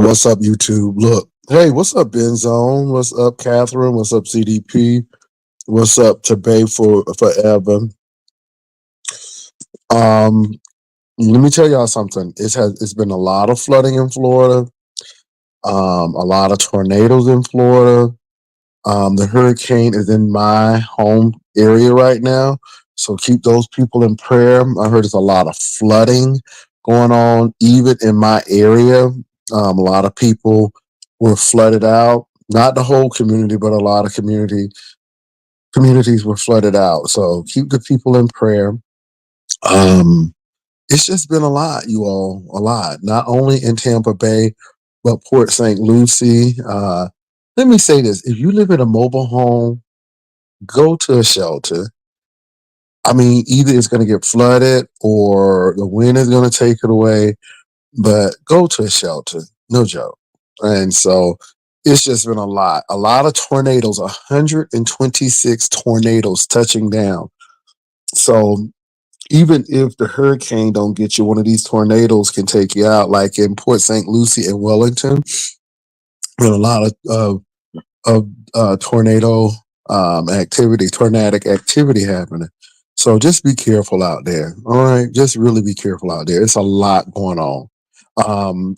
What's up, YouTube? Look, hey, what's up, Benzone? What's up, Catherine? What's up, CDP? What's up, to Bay for forever? Um, Let me tell y'all something. It's been a lot of flooding in Florida, a lot of tornadoes in Florida. The hurricane is in my home area right now, so keep those people in prayer. I heard there's a lot of flooding going on, even in my area. A lot of people were flooded out. Not the whole community, but a lot of communities were flooded out. So keep the people in prayer. Um, it's just been a lot, you all, a lot. Not only in Tampa Bay, but Port St. Lucie. Let me say this: if you live in a mobile home, go to a shelter. I mean, either it's going to get flooded or the wind is going to take it away, but go to a shelter. No joke. And so it's just been a lot of tornadoes, 126 tornadoes touching down. So even if the hurricane don't get you, one of these tornadoes can take you out, like in Port St. Lucie and Wellington. Been a lot of tornado tornadic activity happening. So just be careful out there. All right, just really be careful out there. It's a lot going on,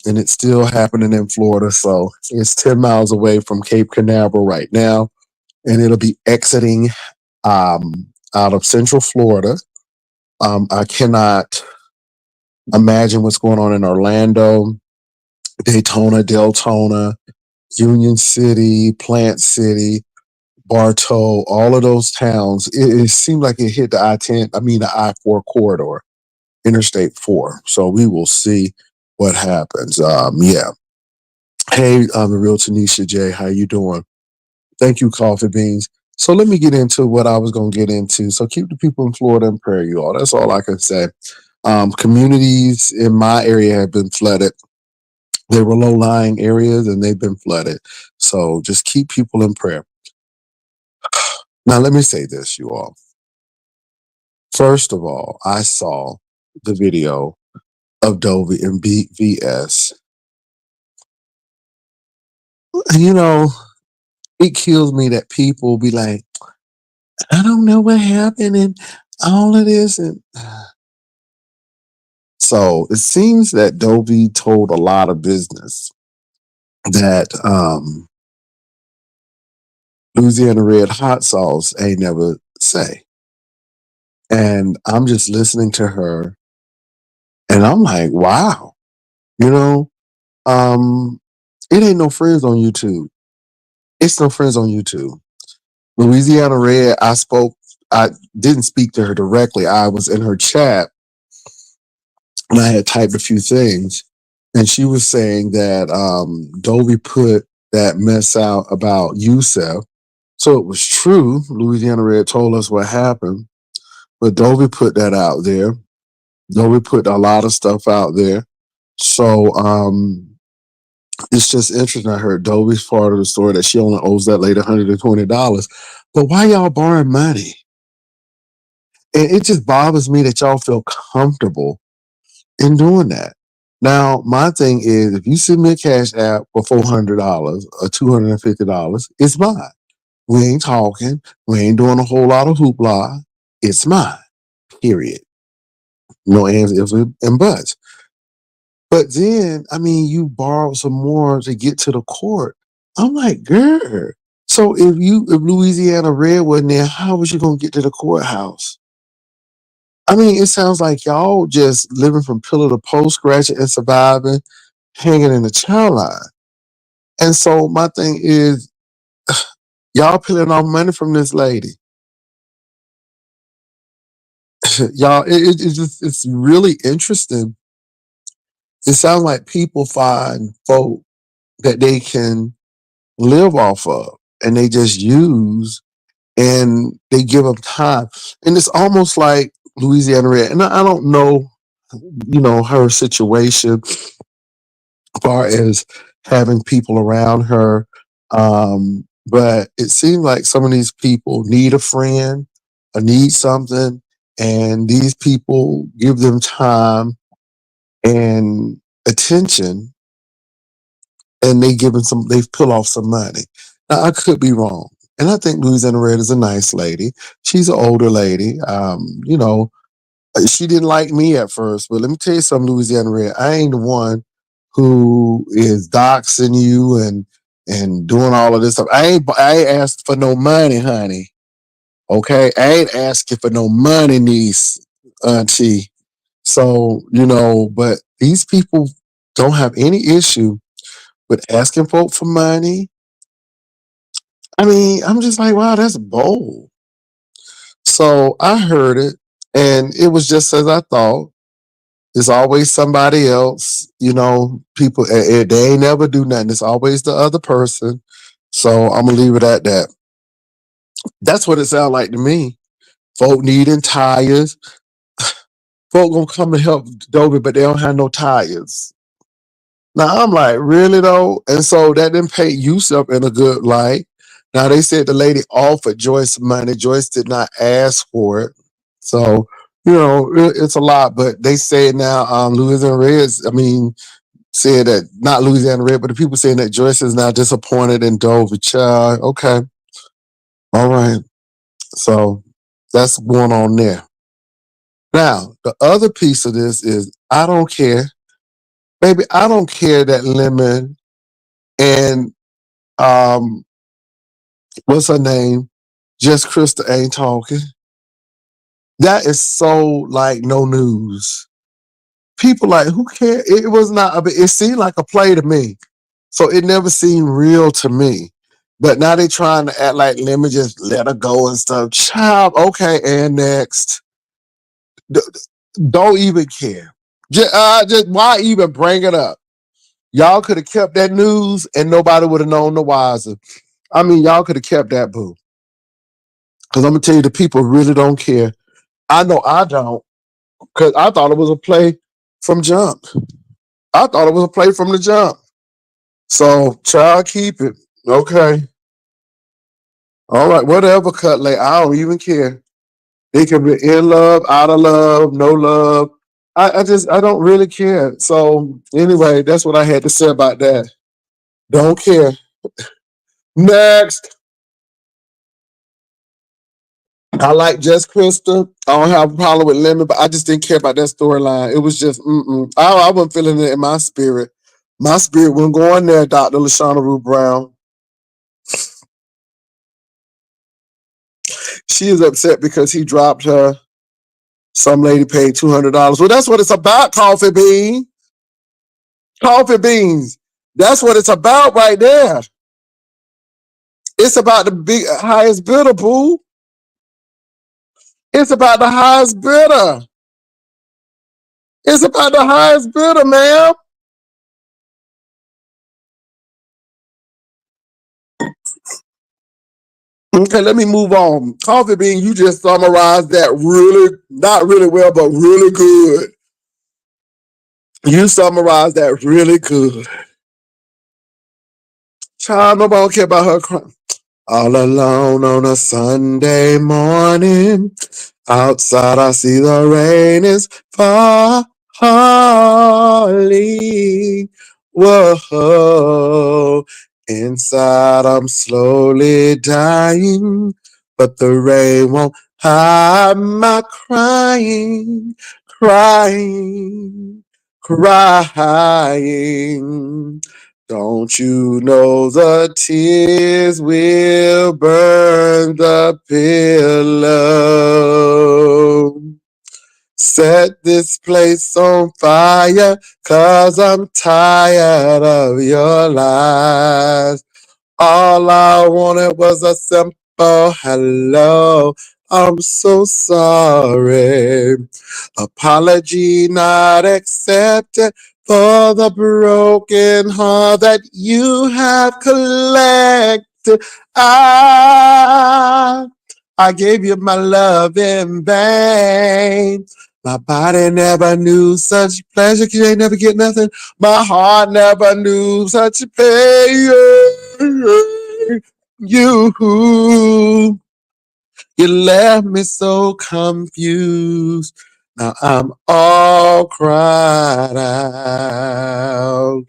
and it's still happening in Florida. So it's 10 miles away from Cape Canaveral right now, and it'll be exiting out of Central Florida. I cannot imagine what's going on in Orlando, Daytona, Deltona, Union City, Plant City, Bartow, all of those towns. It seemed like it hit the the I-4 corridor, Interstate 4. So we will see what happens. Yeah. Hey, the real Tanisha J, how you doing? Thank you, Coffee Beans. So let me get into what I was going to get into. So keep the people in Florida in prayer, you all. That's all I can say. Communities in my area have been flooded. They were low-lying areas and they've been flooded. So just keep people in prayer. Now, let me say this, you all. First of all, I saw the video of Dovey and BVS. You know, it kills me that people be like, I don't know what happened and all of this. And so it seems that Dovey told a lot of business that Louisiana Red Hot Sauce ain't never say. And I'm just listening to her and I'm like, wow, you know, it ain't no friends on YouTube. It's no friends on YouTube. Louisiana Red, I didn't speak to her directly. I was in her chat and I had typed a few things. And she was saying that Dovey put that mess out about Youssef. So it was true. Louisiana Red told us what happened. But Dovey put that out there. Dovey put a lot of stuff out there. So it's just interesting. I heard Dovey's part of the story that she only owes that lady $120. But why y'all borrowing money? And it just bothers me that y'all feel comfortable in doing that. Now, my thing is, if you send me a cash app for $400 or $250, it's mine. We ain't talking. We ain't doing a whole lot of hoopla. It's mine. Period. No ands, ifs, and buts. But then, I mean, you borrowed some more to get to the court. I'm like, girl. So if Louisiana Red wasn't there, how was you gonna get to the courthouse? I mean, it sounds like y'all just living from pillar to post, scratching and surviving, hanging in the child line. And so my thing is, y'all peeling off money from this lady. Y'all, it's really interesting. It sounds like people find folk that they can live off of and they just use and they give up time. And it's almost like Louisiana Red. And I don't know, her situation as far as having people around her. But it seems like some of these people need a friend or need something, and these people give them time and attention and they peel off some money. Now I could be wrong. And I think Louisiana Red is a nice lady. She's an older lady. She didn't like me at first, but let me tell you something, Louisiana Red. I ain't the one who is doxing you and doing all of this stuff. I ain't asked for no money, honey. Okay, I ain't asking for no money, niece, auntie. So but these people don't have any issue with asking folk for money. I mean, I'm just like, wow, that's bold. So I heard it, and it was just as I thought. It's always somebody else, people, they ain't never do nothing. It's always the other person. So I'm going to leave it at that. That's what it sounds like to me. Folk needing tires. Folk going to come and help Dobie, but they don't have no tires. Now I'm like, really though? And so that didn't paint Yusuf in a good light. Now they said the lady offered Joyce money. Joyce did not ask for it. So, it's a lot, but they say now, Louisiana Reds, said that not Louisiana Red, but the people saying that Joyce is now disappointed in Dover. Child, okay, all right. So that's going on there. Now the other piece of this is I don't care, baby. I don't care that Lemon and what's her name, Just Krista ain't talking. That is so like no news. People like who care? It was not. It seemed like a play to me. So it never seemed real to me. But now they trying to act like let me just let her go and stuff. Child, okay, and next. Don't even care. Just why even bring it up? Y'all could have kept that news and nobody would have known the wiser. I mean, y'all could have kept that boo. Because I'm gonna tell you, the people really don't care. I know I don't. Because I thought it was a play from jump. I thought it was a play from the jump. So, child, keep it. Okay. All right, whatever, Cutley. I don't even care. They can be in love, out of love, no love. I don't really care. So anyway, that's what I had to say about that. Don't care. Next. I like Just Krista. I don't have a problem with Lemon, but I just didn't care about that storyline. It was just, I wasn't feeling it in my spirit. My spirit wasn't going there, Dr. Lashana Rue Brown. She is upset because he dropped her. Some lady paid $200. Well, that's what it's about, Coffee Bean. Coffee beans. That's what it's about right there. It's about the big highest bidder, boo. It's about the highest bidder. It's about the highest bidder, ma'am. Okay, let me move on. Coffee bean, you just summarized that really, not really well, but really good. You summarized that really good. Child, nobody don't care about her crying. All alone on a Sunday morning. Outside, I see the rain is falling. Whoa. Inside, I'm slowly dying, but the rain won't hide my crying, crying, crying. Don't you know the tears will burn the pillow? Set this place on fire, 'cause I'm tired of your lies. All I wanted was a simple hello. I'm so sorry. Apology not accepted for the broken heart that you have collected. I, I gave you my love in vain. My body never knew such pleasure, 'cause you ain't never get nothing. My heart never knew such pain. You left me so confused. Now I'm all cried out.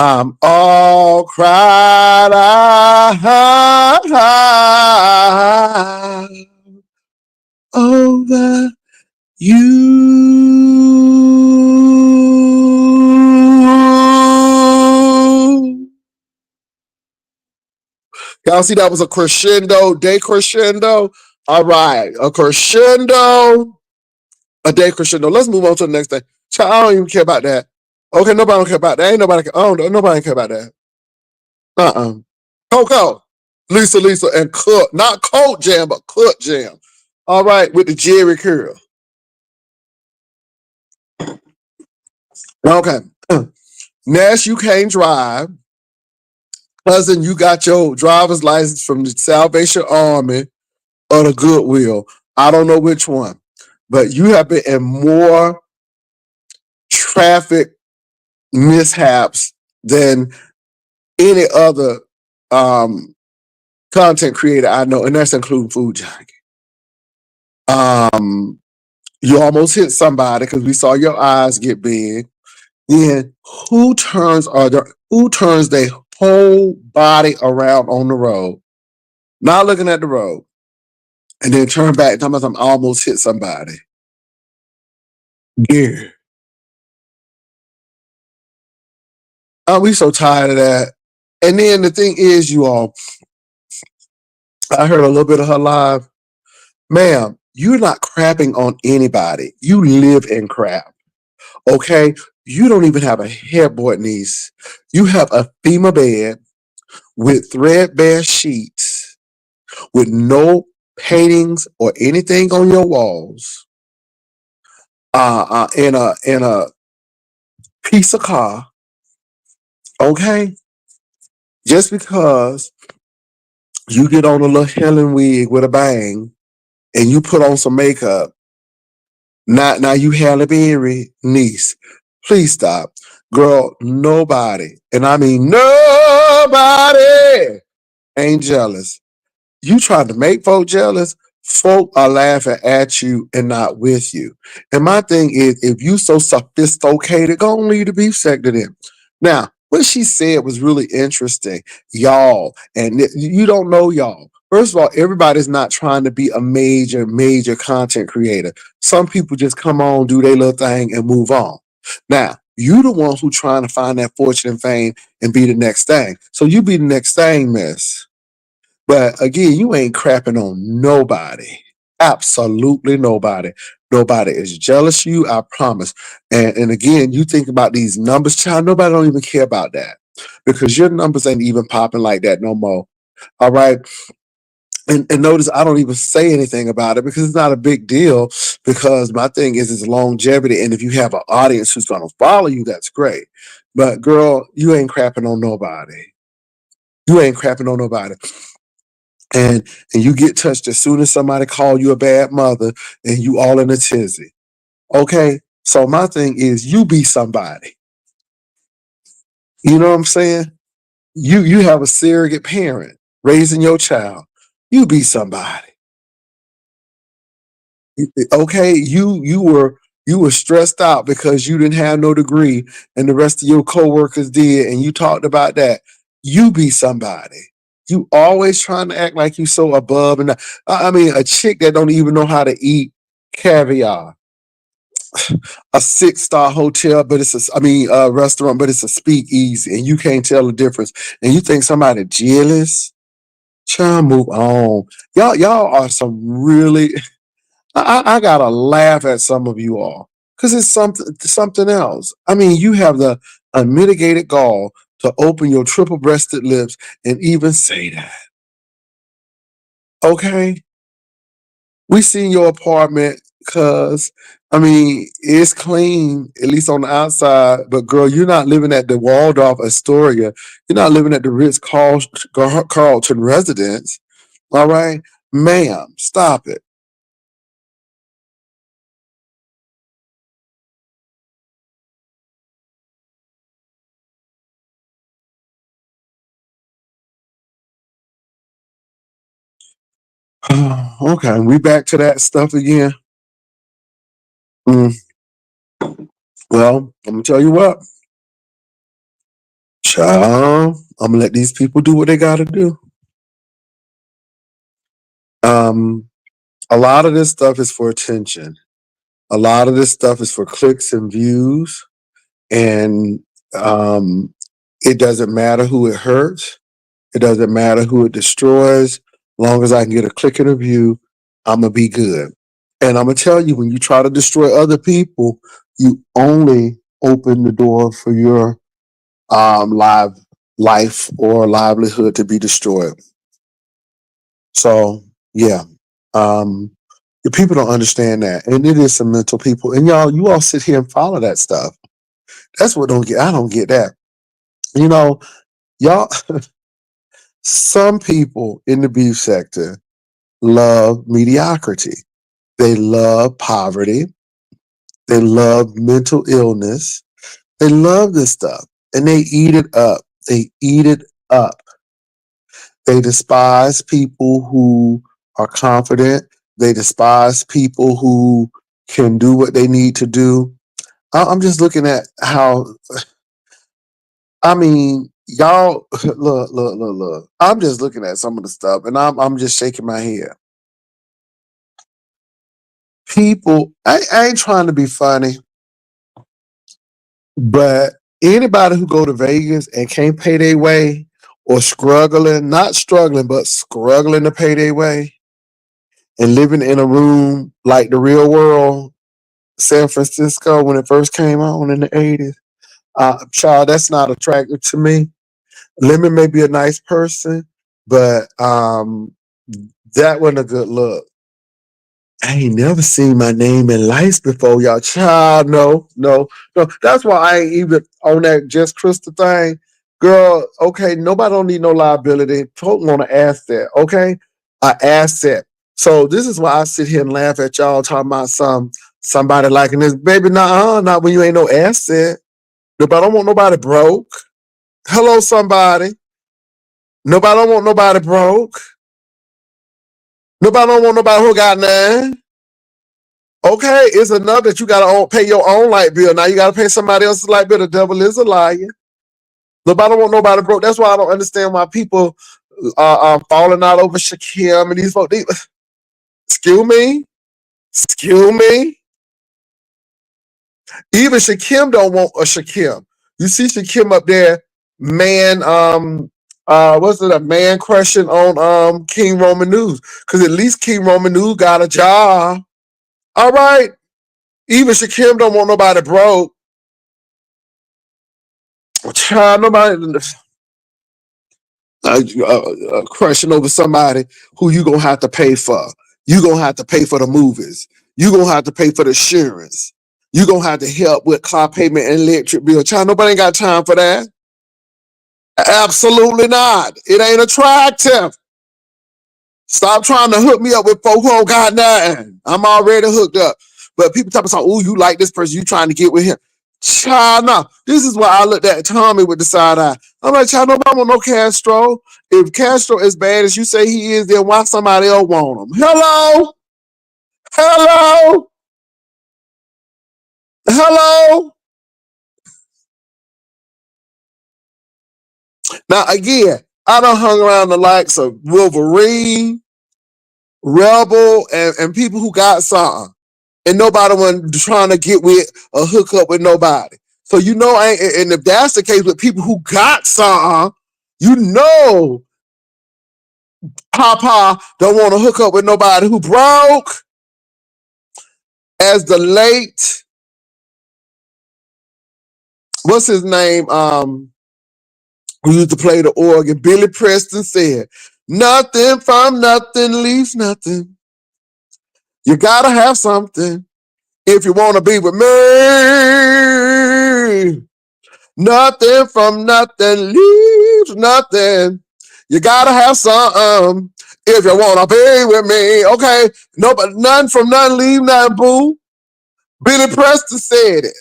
I'm all cried out over you. Y'all see that was a crescendo, decrescendo? All right, a crescendo, a decrescendo. Let's move on to the next thing. Child, I don't even care about that. Okay, nobody don't care about that. Ain't nobody. Oh, nobody care about that. Coco, Lisa, and Cook. Not Coat Jam, but Cook Jam. All right, with the Jerry curl. Okay. Nash, you can't drive. Cousin, you got your driver's license from the Salvation Army or the Goodwill. I don't know which one, but you have been in more traffic mishaps than any other um, content creator I know, and that's including Food Junkie. You almost hit somebody because we saw your eyes get big. Then who turns their whole body around on the road, not looking at the road, and then turn back and talking about I almost hit somebody. Yeah. Are we so tired of that? And then the thing is, you all, I heard a little bit of her live. Ma'am, you're not crapping on anybody. You live in crap. Okay? You don't even have a headboard, niece. You have a FEMA bed with threadbare sheets, with no paintings or anything on your walls, in a piece of car. Okay? Just because you get on a little Helen wig with a bang and you put on some makeup, now you Halle Berry niece. Please stop. Girl, nobody, and I mean nobody ain't jealous. You trying to make folk jealous, folk are laughing at you and not with you. And my thing is, if you so sophisticated, go and leave the beef sector then. Now, what she said was really interesting, y'all, and you don't know y'all. First of all, everybody's not trying to be a major content creator. Some people just come on, do their little thing, and move on. Now, you the ones who trying to find that fortune and fame and be the next thing. So you be the next thing, miss. But again, you ain't crapping on nobody. Absolutely nobody. Nobody is jealous of you, I promise. And again, you think about these numbers, child, nobody don't even care about that. Because your numbers ain't even popping like that no more. All right. And notice I don't even say anything about it because it's not a big deal. Because my thing is it's longevity. And if you have an audience who's gonna follow you, that's great. But girl, you ain't crapping on nobody. You ain't crapping on nobody. And you get touched as soon as somebody call you a bad mother and you all in a tizzy. Okay? So my thing is you be somebody. You know what I'm saying? You have a surrogate parent raising your child. You be somebody. Okay? You were stressed out because you didn't have no degree and the rest of your coworkers did and you talked about that. You be somebody. You always trying to act like you so above and I mean a chick that don't even know how to eat caviar, a 6-star hotel, but it's a restaurant, but it's a speakeasy, and you can't tell the difference. And you think somebody jealous? Try to move on. Y'all are some really. I gotta laugh at some of you all because it's something else. I mean, you have the unmitigated gall to open your triple-breasted lips and even say that. Okay, we seen your apartment because I mean it's clean, at least on the outside. But girl, you're not living at the Waldorf Astoria. You're not living at the Carlton residence. All right, ma'am, stop it. Okay, we back to that stuff again. Mm, well, I'm gonna tell you what. Child, I'm gonna let these people do what they gotta do. Um, a lot of this stuff is for attention. A lot of this stuff is for clicks and views, and um, it doesn't matter who it hurts. It doesn't matter who it destroys. Long as I can get a click and a view, I'm gonna be good. And I'm gonna tell you, when you try to destroy other people, you only open the door for your live life or livelihood to be destroyed. So yeah, um, the people don't understand that, and it is some mental people. And y'all, you all sit here and follow that stuff. That's what don't get. I don't get that. You know, y'all. Some people in the beef sector love mediocrity. They love poverty. They love mental illness. They love this stuff, and they eat it up. They eat it up. They despise people who are confident. They despise people who can do what they need to do. I'm just looking at how, I mean, y'all, look. I'm just looking at some of the stuff and I'm just shaking my head. People, I ain't trying to be funny, but anybody who go to Vegas and can't pay their way or struggling, not struggling, but struggling to pay their way, and living in a room like the real world, San Francisco, when it first came on in the 80s, child, that's not attractive to me. Lemon may be a nice person, but that wasn't a good look. I ain't never seen my name in lights before, y'all. Child, no. That's why I ain't even on that Just Crystal thing. Girl, okay, nobody don't need no liability. Folk want an asset, okay? An asset. So this is why I sit here and laugh at y'all talking about somebody liking this. Baby, not when you ain't no asset. Nobody don't want nobody broke. Hello, somebody. Nobody don't want nobody broke. Nobody don't want nobody who got none. Okay, it's enough that you gotta pay your own light bill. Now you gotta pay somebody else's light bill. The devil is a liar. Nobody don't want nobody broke. That's why I don't understand why people are falling out over Shakim and these folks. Excuse me, excuse me. Even Shakim don't want a Shakim. You see Shakim up there, man. What's it? A man crushing on King Roman News, because at least King Roman News got a job. All right. Even Shakim don't want nobody broke. Child, nobody crushing over somebody who you gonna have to pay for. You gonna have to pay for the movies. You gonna have to pay for the insurance. You gonna have to help with car payment and electric bill. Child, nobody ain't got time for that. Absolutely not. It ain't attractive. Stop trying to hook me up with folk who don't got nothing. I'm already hooked up. But people talking about, oh, you like this person, you trying to get with him. Child, no. This is why I looked at Tommy with the side eye. I'm like, child, nobody want no Castro. If Castro is bad as you say he is, then why somebody else want him? Hello? Hello? Hello? Now, again, I done hung around the likes of Wolverine, Rebel, and people who got something. And nobody was trying to get with a hookup with nobody. So you know, and if that's the case with people who got something, you know, Papa don't want to hook up with nobody who broke. As the late, what's his name? Who used to play the organ? Billy Preston said, "Nothing from nothing leaves nothing. You gotta have something if you want to be with me. Nothing from nothing leaves nothing. You gotta have something if you wanna be with me." Okay, no, but none from none leave nothing, boo. Billy Preston said it.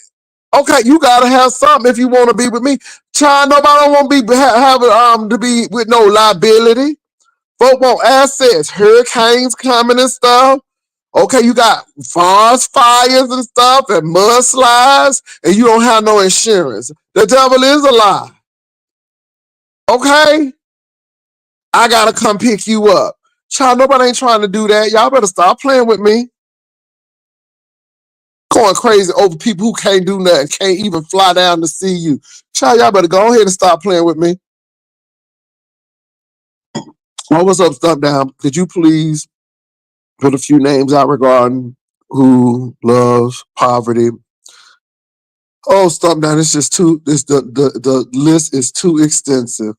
Okay, you gotta have something if you wanna be with me. Child, nobody don't want to be having to be with no liability. Folk want assets, hurricanes coming and stuff. Okay, you got forest fires and stuff and mudslides, and you don't have no insurance. The devil is a lie. Okay? I gotta come pick you up. Child, nobody ain't trying to do that. Y'all better stop playing with me. Going crazy over people who can't do nothing, can't even fly down to see you. Child, y'all better go ahead and stop playing with me. Oh, what's up, Stop Down? Could you please put a few names out regarding who loves poverty? Oh, Stop Down. It's just too, the list is too extensive.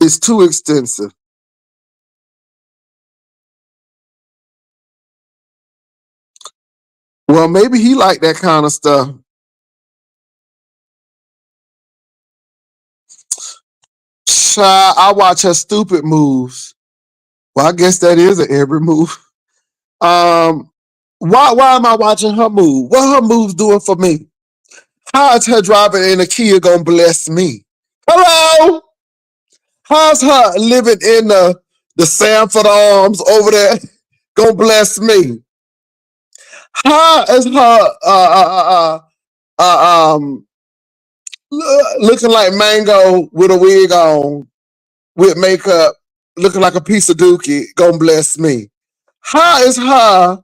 It's too extensive. Well, maybe he like that kind of stuff. Child, I watch her stupid moves. Well, I guess that is an every move. Um, why am I watching her move? What her moves doing for me? How is her driving in a Kia gonna bless me? Hello? How's her living in the Sanford Arms over there gonna bless me? How is her um looking like Mango with a wig on, with makeup, looking like a piece of dookie gonna bless me? How is her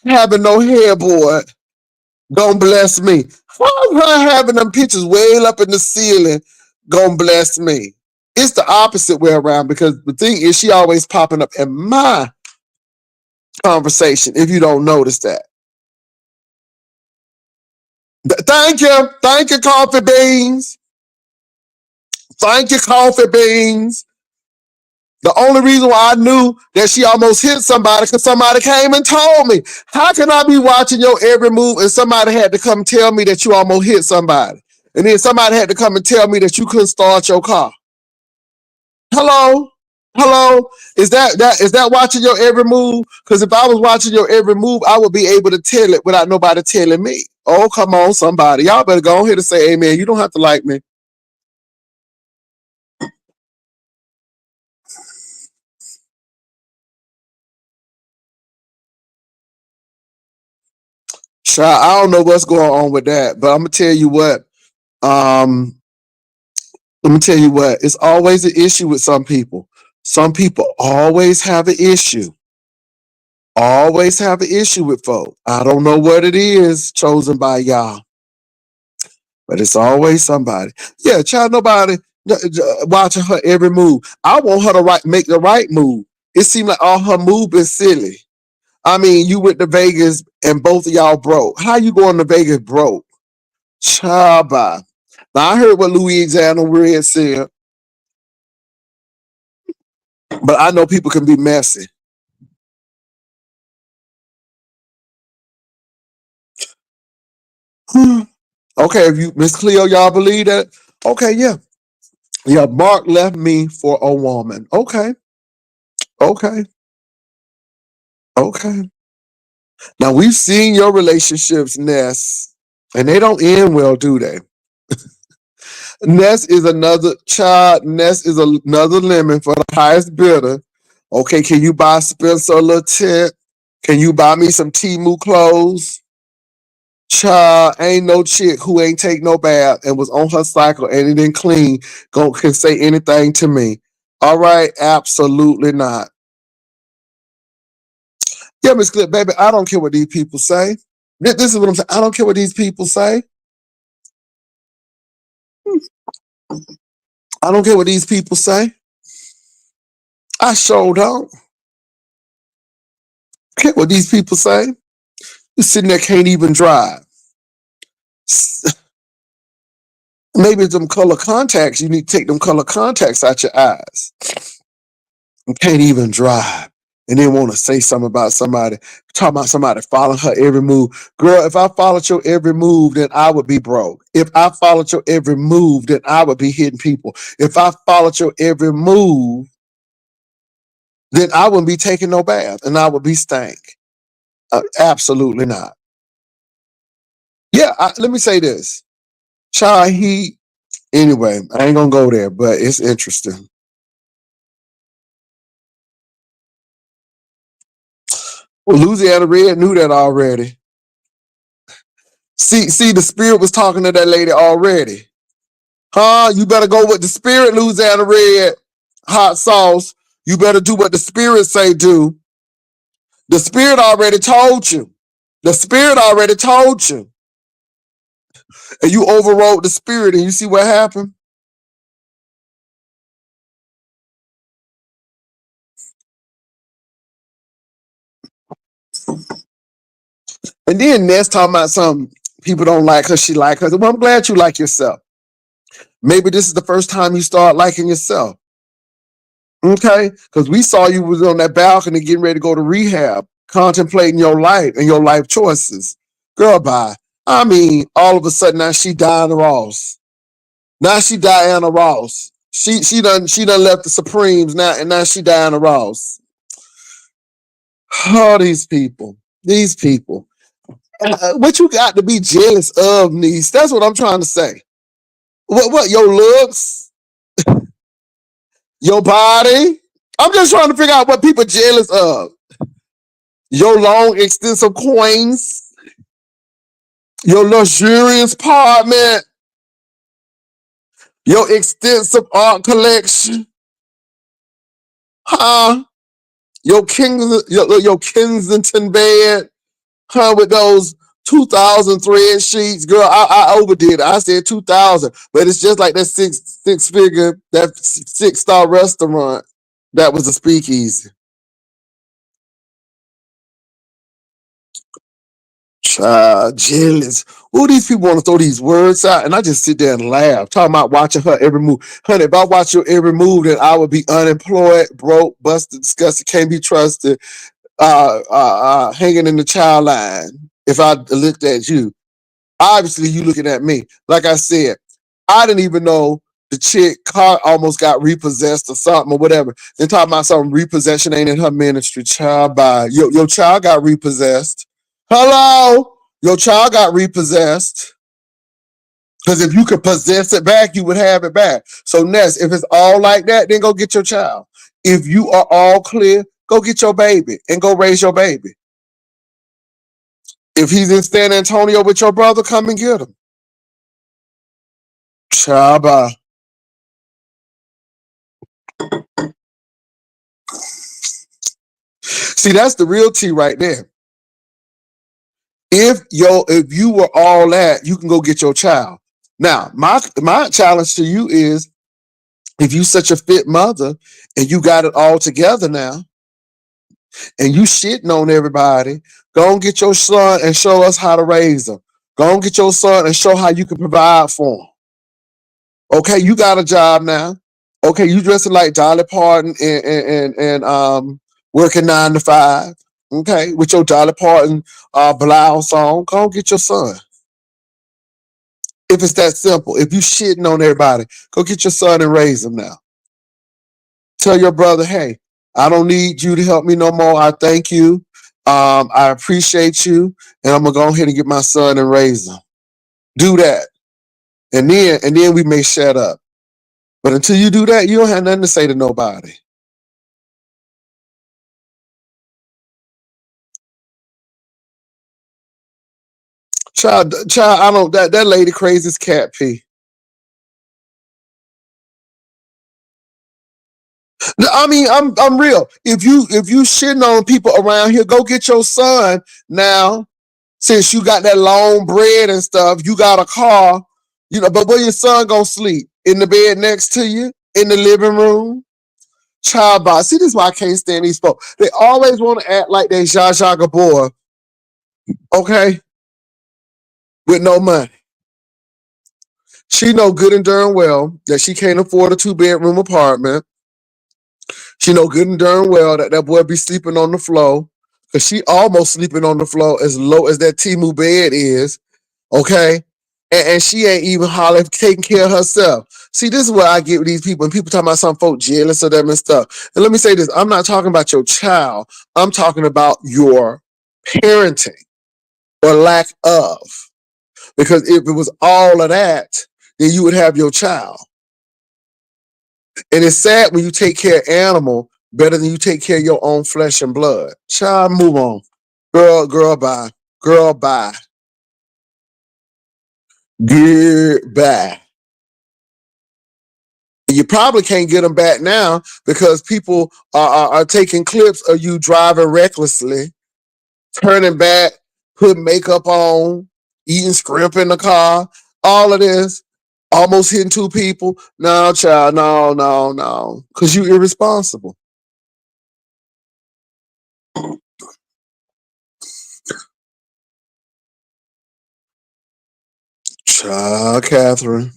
having no headboard gonna bless me? How is her having them pictures way up in the ceiling gonna bless me? It's the opposite way around, because the thing is, she always popping up in my conversation if you don't notice that. Thank you, Coffee Beans. Thank you, Coffee Beans. The only reason why I knew that she almost hit somebody, because somebody came and told me. How can I be watching your every move and somebody had to come tell me that you almost hit somebody? And then somebody had to come and tell me that you couldn't start your car. Hello? Hello? Is that watching your every move? Because if I was watching your every move, I would be able to tell it without nobody telling me. Oh, come on, somebody. Y'all better go ahead and say amen. You don't have to like me. Child, I don't know what's going on with that, but I'm gonna tell you what. Um, Let me tell you what. It's always an issue with some people. Some people always have an issue. Always have an issue with folk. I don't know what it is chosen by y'all, but it's always somebody. Yeah, child, nobody watching her every move. I want her to make the right move. It seemed like all her move is silly. I mean, you went to Vegas and both of y'all broke. How you going to Vegas broke? Chaba. Now I heard what Louisiana Red said, but I know people can be messy. Okay, if you Miss Cleo, y'all believe that? Okay, yeah. Yeah, Mark left me for a woman. Okay, okay, okay. Now we've seen your relationships, Ness, and they don't end well, do they? Ness is another child. Ness is another lemon for the highest bidder. Okay, can you buy Spencer a little tip? Can you buy me some Timu clothes? Child, ain't no chick who ain't take no bath and was on her cycle and it didn't clean can say anything to me. All right, absolutely not. Yeah, Miss Clip, baby, I don't care what these people say. This is what I'm saying. I don't care what these people say. I don't care what these people say. I sure don't care what these people say. You sitting there can't even drive. Maybe it's them color contacts. You need to take them color contacts out your eyes. You can't even drive. And then want to say something about somebody, talking about somebody following her every move. Girl, if I followed your every move, then I would be broke. If I followed your every move, then I would be hitting people. If I followed your every move, then I wouldn't be taking no bath and I would be stank. Absolutely not. Yeah, let me say this. Child, anyway, I ain't gonna go there, but it's interesting. Well, Louisiana Red knew that already. See, the spirit was talking to that lady already. Huh? You better go with the spirit, Louisiana Red hot sauce. You better do what the spirit say do. The spirit already told you. The spirit already told you. And you overrode the spirit and you see what happened? And then Ness talking about something people don't like her, she like her. Well, I'm glad you like yourself. Maybe this is the first time you start liking yourself. Okay? Because we saw you was on that balcony getting ready to go to rehab, contemplating your life and your life choices. Girl, bye. I mean, all of a sudden now she Diana Ross. Now she Diana Ross. She done left the Supremes now, and now she Diana Ross. Oh, these people. These people. What you got to be jealous of, niece? That's what I'm trying to say. What your looks, your body? I'm just trying to figure out what people jealous of. Your long, extensive coins, your luxurious apartment, your extensive art collection, huh? Your Kensington bed, huh? With those 2,000 thread sheets, girl. I overdid it. I said 2,000, but it's just like that six figure, that 6-star restaurant that was a speakeasy. Jealous. Who these people want to throw these words out? And I just sit there and laugh, talking about watching her every move. Honey, if I watch your every move, then I would be unemployed, broke, busted, disgusted, can't be trusted, hanging in the child line. If I looked at you, obviously you looking at me. Like I said, I didn't even know the chick car almost got repossessed or something or whatever. Then talking about something repossession ain't in her ministry. Child, by your child got repossessed. Hello, your child got repossessed. Because if you could possess it back, you would have it back. So Ness, if it's all like that, then go get your child. If you are all clear, go get your baby and go raise your baby. If he's in San Antonio with your brother, come and get him. Child, bye. See, that's the real tea right there. If you were all that, you can go get your child. Now, my challenge to you is, if you such a fit mother and you got it all together now, and you shitting on everybody, go and get your son and show us how to raise them. Go and get your son and show how you can provide for him. Okay, you got a job now. Okay, you dressing like Dolly Parton and working 9 to 5. Okay, with your Dolly Parton blouse on. Go and get your son. If it's that simple. If you shitting on everybody, go get your son and raise him now. Tell your brother, hey, I don't need you to help me no more. I thank you. I appreciate you. And I'm gonna go ahead and get my son and raise him. Do that. And then we may shut up. But until you do that, you don't have nothing to say to nobody. Child, I don't that lady crazy as cat pee. I mean, I'm real. If you shitting on people around here, go get your son now. Since you got that long bread and stuff, you got a car, but where your son gonna sleep? In the bed next to you? In the living room? Child by. See, this is why I can't stand these folks. They always want to act like they Zsa Zsa Gabor, okay, with no money. She know good and darn well that she can't afford a 2-bedroom apartment. She know good and darn well that that boy be sleeping on the floor, because she almost sleeping on the floor as low as that Timu bed is, okay? And she ain't even hollering, taking care of herself. See, this is what I get with these people. And people talking about some folk jealous of them and stuff. And let me say this, I'm not talking about your child. I'm talking about your parenting or lack of. Because if it was all of that, then you would have your child. And it's sad when you take care of animal better than you take care of your own flesh and blood. Child, move on. Girl, bye. Girl, bye. Goodbye. You probably can't get them back now because people are taking clips of you driving recklessly, turning back, putting makeup on, eating scrimp in the car, all of this, almost hitting two people. No, child, no, no, no, because you irresponsible. Child, Catherine,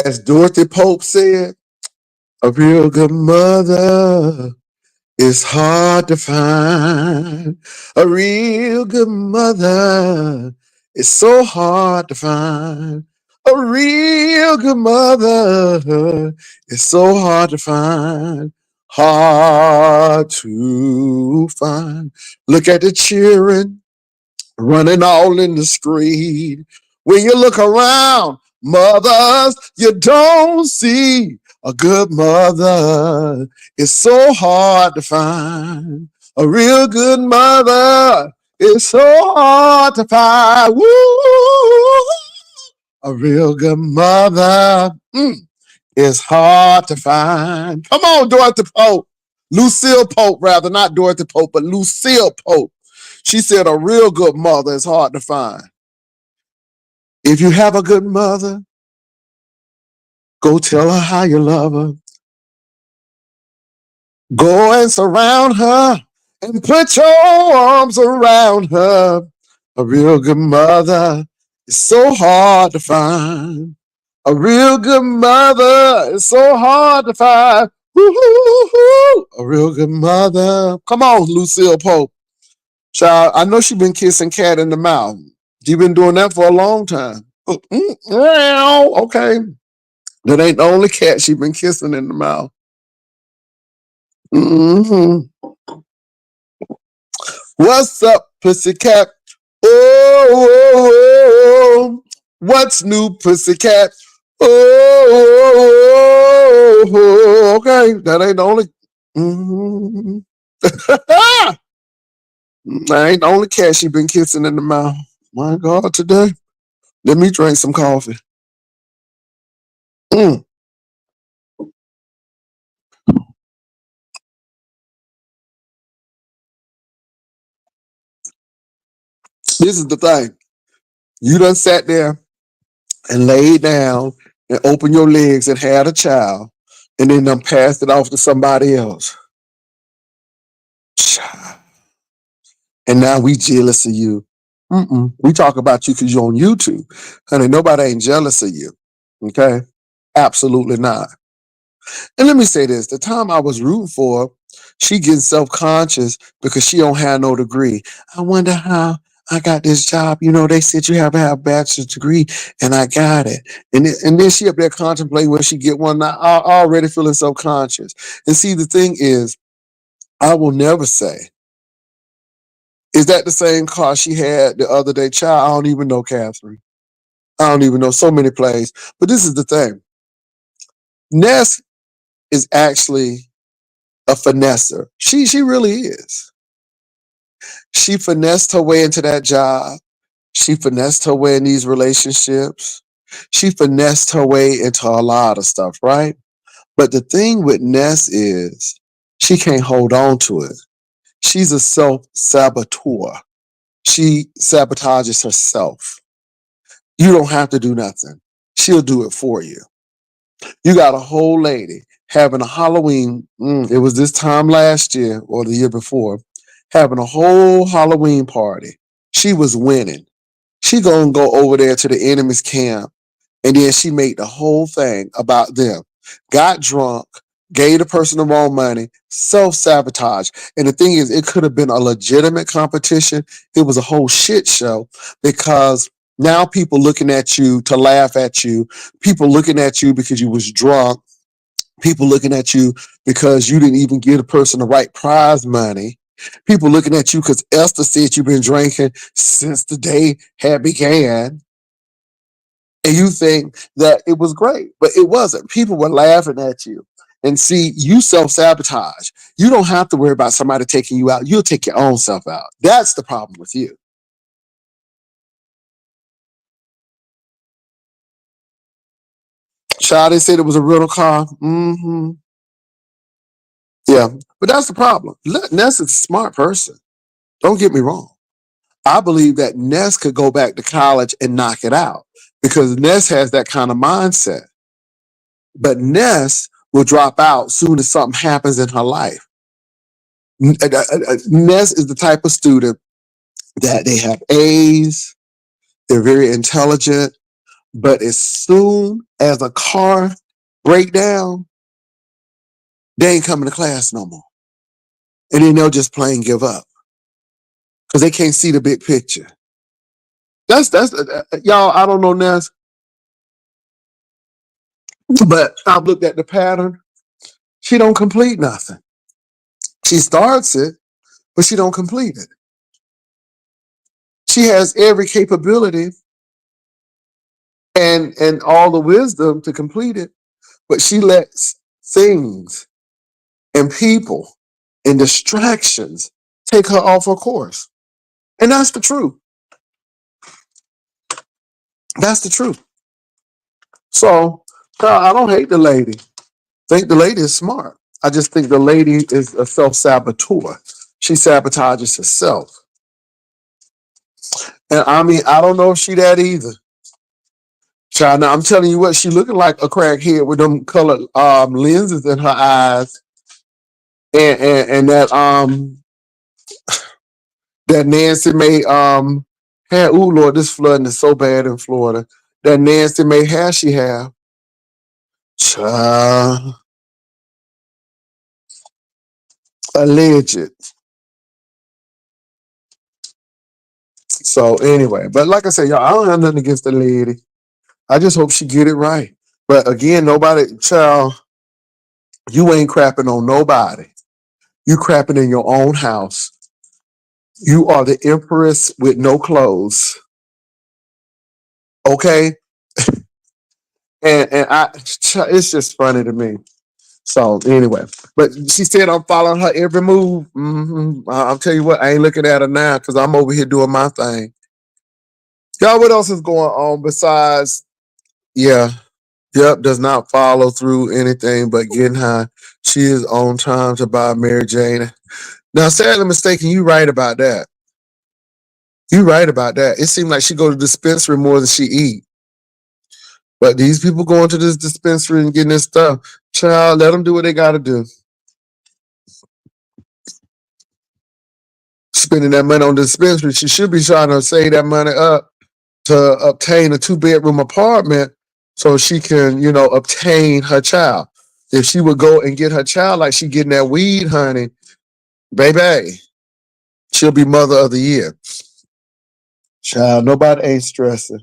as Dorothy Pope said, a real good mother is hard to find. A real good mother is so hard to find. A real good mother is so hard to find. Hard to find. Look at the children running all in the street. When you look around, mothers, you don't see a good mother. It's so hard to find. A real good mother is so hard to find. Woo! A real good mother is hard to find. Come on, Dorothy Pope. Lucille Pope, rather, not Dorothy Pope, but Lucille Pope. She said a real good mother is hard to find. If you have a good mother, go tell her how you love her. Go and surround her and put your arms around her. A real good mother is so hard to find. A real good mother is so hard to find. Woo-hoo-hoo. A real good mother. Come on, Lucille Pope. Child, I know she been kissing cat in the mouth. She been doing that for a long time. Okay. That ain't the only cat she been kissing in the mouth. Mm-hmm. What's up, pussycat? Oh, what's new, pussycat? Oh, okay. That ain't the only. Mm-hmm. That ain't the only cat she been kissing in the mouth. My God, today. Let me drink some coffee. Mm. This is the thing. You done sat there and laid down and opened your legs and had a child and then done passed it off to somebody else. And now we jealous of you. We talk about you because you're on YouTube. Honey, nobody ain't jealous of you. Okay? Absolutely not. And let me say this. The time I was rooting for her, she getting self-conscious because she don't have no degree. I wonder how I got this job. You know, they said you have to have a bachelor's degree, and I got it. And then she up there contemplating when she get one. Now, already feeling self-conscious. And see, the thing is, I will never say, is that the same car she had the other day? Child, I don't even know, Catherine. I don't even know. So many plays. But this is the thing. Ness is actually a finesser. She really is. She finessed her way into that job. She finessed her way in these relationships. She finessed her way into a lot of stuff, right? But the thing with Ness is she can't hold on to it. She's a self-saboteur. She sabotages herself. You don't have to do nothing. She'll do it for you. You got a whole lady having a Halloween. It was this time last year or the year before, having a whole Halloween party. She was winning. She gonna go over there to the enemy's camp, and then she made the whole thing about them. Got drunk, gave the person the wrong money, self-sabotage. And the thing is, it could have been a legitimate competition. It was a whole shit show because now people looking at you to laugh at you, people looking at you because you was drunk, people looking at you because you didn't even give the person the right prize money. People looking at you because Esther said you've been drinking since the day had began. And you think that it was great, but it wasn't. People were laughing at you. And see, you self-sabotage. You don't have to worry about somebody taking you out. You'll take your own self out. That's the problem with you. Child, they said it was a rental car. Mm-hmm. Yeah, but that's the problem. Ness is a smart person. Don't get me wrong. I believe that Ness could go back to college and knock it out because Ness has that kind of mindset. But Ness will drop out soon as something happens in her life. Ness is the type of student that they have A's, they're very intelligent, but as soon as a car break down, they ain't coming to class no more. And then they'll just plain give up because they can't see the big picture. That's y'all. I don't know Ness, but I've looked at the pattern. She don't complete nothing. She starts it, but she don't complete it. She has every capability and all the wisdom to complete it, but she lets things and people and distractions take her off her course. And that's the truth. That's the truth. So I don't hate the lady. I think the lady is smart. I just think the lady is a self-saboteur. She sabotages herself. And I mean, I don't know if she that either. Child, now I'm telling you what, she looking like a crackhead with them colored lenses in her eyes and that Nancy May hair. Ooh Lord, this flooding is so bad in Florida. That Nancy May hair she have. Child, alleged. So anyway, but like I said, y'all, I don't have nothing against the lady. I just hope she get it right. But again, nobody, child, you ain't crapping on nobody. You crapping in your own house. You are the empress with no clothes. Okay? And it's just funny to me. So anyway, but she said I'm following her every move. I'll tell you what, I ain't looking at her now because I'm over here doing my thing. Y'all, what else is going on besides, yeah, yep, does not follow through anything but getting high. She is on time to buy Mary Jane. Now, sadly mistaken, you right about that. You right about that. It seemed like she go to the dispensary more than she eat. But these people going to this dispensary and getting this stuff, child, let them do what they got to do. Spending that money on the dispensary, she should be trying to save that money up to obtain a 2-bedroom apartment so she can, obtain her child. If she would go and get her child like she getting that weed, honey, baby, she'll be mother of the year. Child, nobody ain't stressing.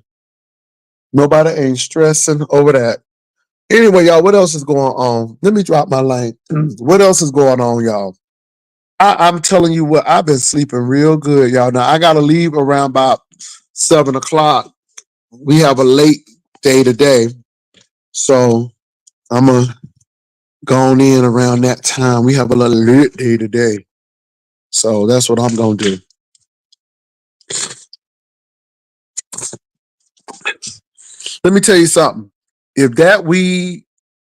Nobody ain't stressing over that. Anyway, y'all, what else is going on? Let me drop my line. What else is going on, y'all? I'm telling you what, I've been sleeping real good, y'all. Now I gotta leave around about 7 o'clock. We have a late day today, so I'm gonna go on in around that time. We have a little late day today, so that's what I'm gonna do. Let me tell you something. If that weed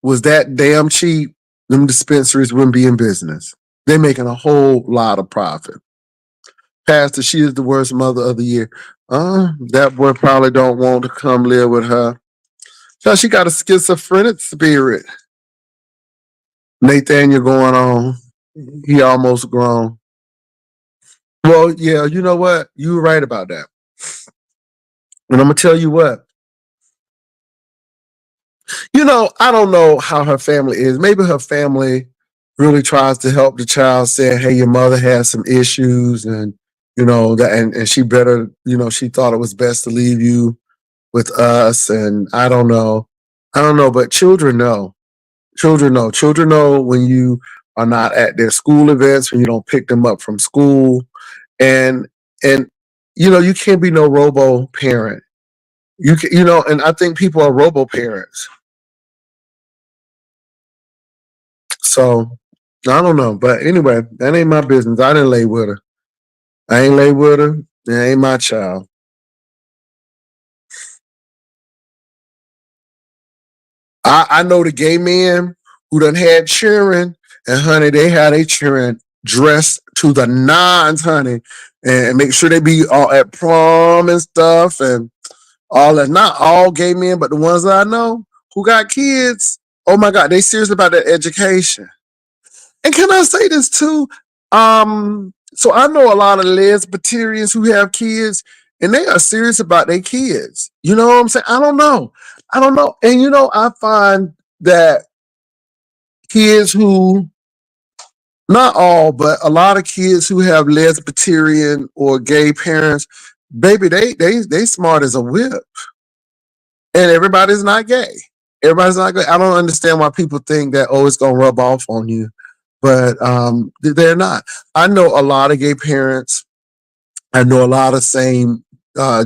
was that damn cheap, them dispensaries wouldn't be in business. They're making a whole lot of profit. Pastor, she is the worst mother of the year. That boy probably don't want to come live with her. So she got a schizophrenic spirit. Nathaniel going on. He almost grown. Well, yeah, you know what? You were right about that. And I'm gonna tell you what. I don't know how her family is. Maybe her family really tries to help the child, saying, "Hey, your mother has some issues, and that, and she better, she thought it was best to leave you with us." And I don't know, but children know. Children know. Children know when you are not at their school events, when you don't pick them up from school, and and you can't be no robo parent. You can, and I think people are robo parents. So I don't know, but anyway, that ain't my business. I didn't lay with her. I ain't lay with her. That ain't my child. I know the gay men who done had children, and honey, they had their children dressed to the nines, honey, and make sure they be all at prom and stuff, and all that. Not all gay men, but the ones that I know who got kids. Oh my God, they serious about their education. And can I say this too? So I know a lot of lesbians who have kids, and they are serious about their kids. You know what I'm saying? I don't know. I don't know. And I find that kids who, not all, but a lot of kids who have lesbian or gay parents, baby, they smart as a whip. And everybody's not gay. Everybody's not gay. I don't understand why people think that, oh, it's gonna rub off on you, but they're not. I know a lot of gay parents. I know a lot of same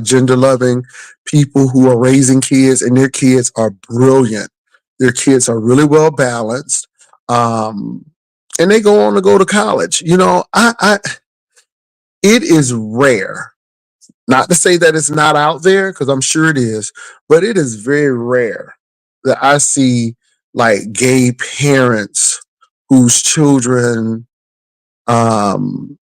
gender loving people who are raising kids, and their kids are brilliant. Their kids are really well balanced, um, and they go on to go to college. It is rare. Not to say that it's not out there, because I'm sure it is, but it is very rare that I see like gay parents whose children, um,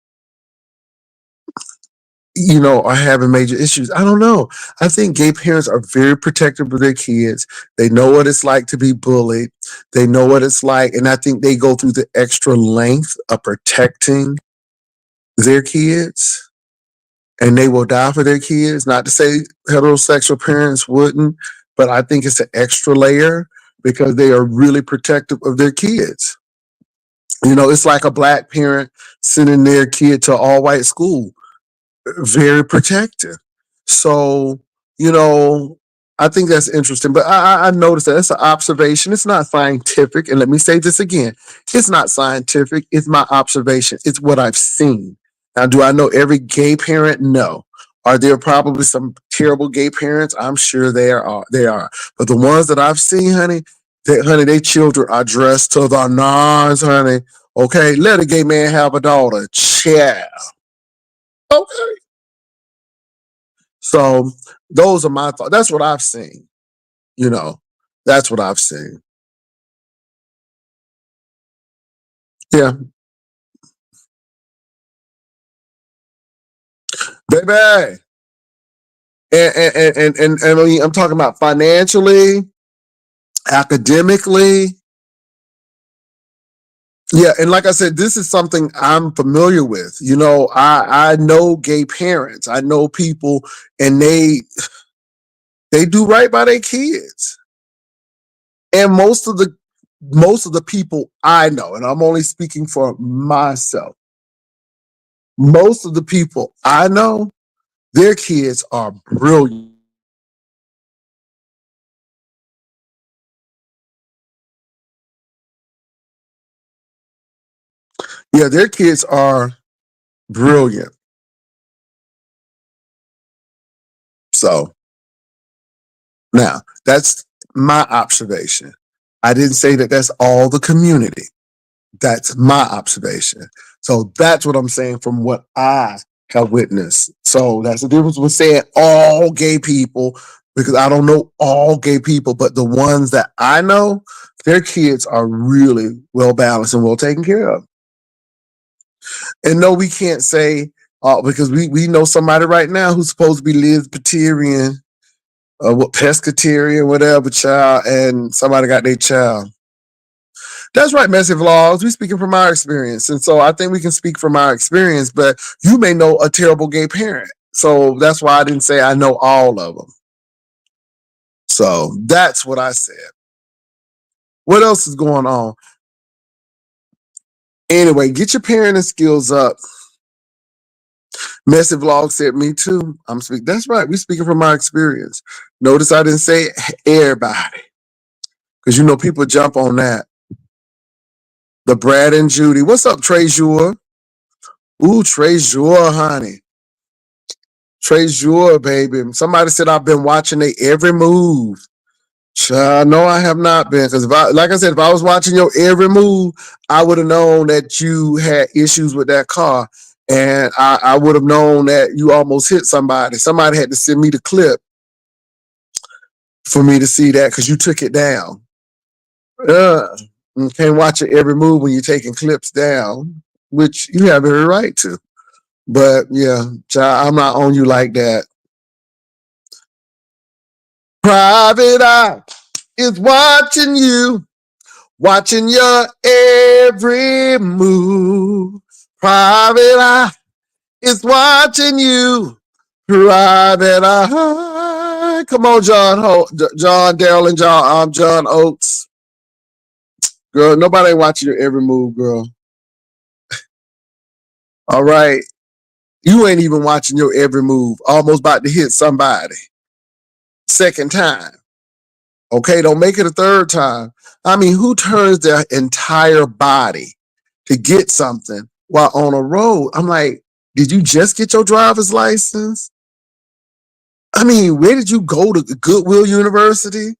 are having major issues. I don't know. I think gay parents are very protective of their kids. They know what it's like to be bullied. They know what it's like. And I think they go through the extra length of protecting their kids, and they will die for their kids. Not to say heterosexual parents wouldn't, but I think it's an extra layer because they are really protective of their kids. It's like a black parent sending their kid to all white school, very protective. So, you know, I think that's interesting. But I noticed that it's an observation. It's not scientific. And let me say this again, it's not scientific. It's my observation. It's what I've seen. Now, do I know every gay parent? No. Are there probably some terrible gay parents? I'm sure there are. They are. But the ones that I've seen, honey, their children are dressed to the nines, honey. Okay, let a gay man have a daughter. Child. Okay. So those are my thoughts. That's what I've seen. You know, that's what I've seen. Yeah, baby. And I mean, I'm talking about financially, academically. Yeah, and like I said, this is something I'm familiar with. I know gay parents. I know people, and they do right by their kids. And most of the people I know, and I'm only speaking for myself, most of the people I know, their kids are brilliant. Yeah, their kids are brilliant. So now that's my observation. I didn't say that that's all the community. That's my observation. So that's what I'm saying from what I have witnessed. So that's the difference with saying all gay people, because I don't know all gay people, but the ones that I know, their kids are really well balanced and well taken care of. And no, we can't say, because we know somebody right now who's supposed to be Lisbetarian, what pescatarian, whatever, child, and somebody got their child. That's right, Messy Vlogs. We speaking from our experience. And so I think we can speak from our experience, but you may know a terrible gay parent. So that's why I didn't say I know all of them. So that's what I said. What else is going on? Anyway, get your parenting skills up. Messy Vlog said, me too. I'm speaking. That's right. We speaking from our experience. Notice I didn't say everybody, because people jump on that. The Brad and Judy. What's up, Trejure? Ooh, Trejure, honey. Trejure, baby. Somebody said I've been watching their every move. No, I have not been. Because like I said, if I was watching your every move, I would have known that you had issues with that car. And I would have known that you almost hit somebody. Somebody had to send me the clip for me to see that, because you took it down. Uh, you can't watch your every move when you're taking clips down, which you have every right to. But yeah, child, I'm not on you like that. Private eye is watching you, watching your every move. Private eye is watching you. Private eye. Come on, John, Daryl, and John. I'm John Oates. Girl, nobody ain't watching your every move, girl. All right. You ain't even watching your every move. Almost about to hit somebody. Second time. Okay, don't make it a third time. I mean, who turns their entire body to get something while on a road? I'm like, did you just get your driver's license? I mean, where did you go to Goodwill University?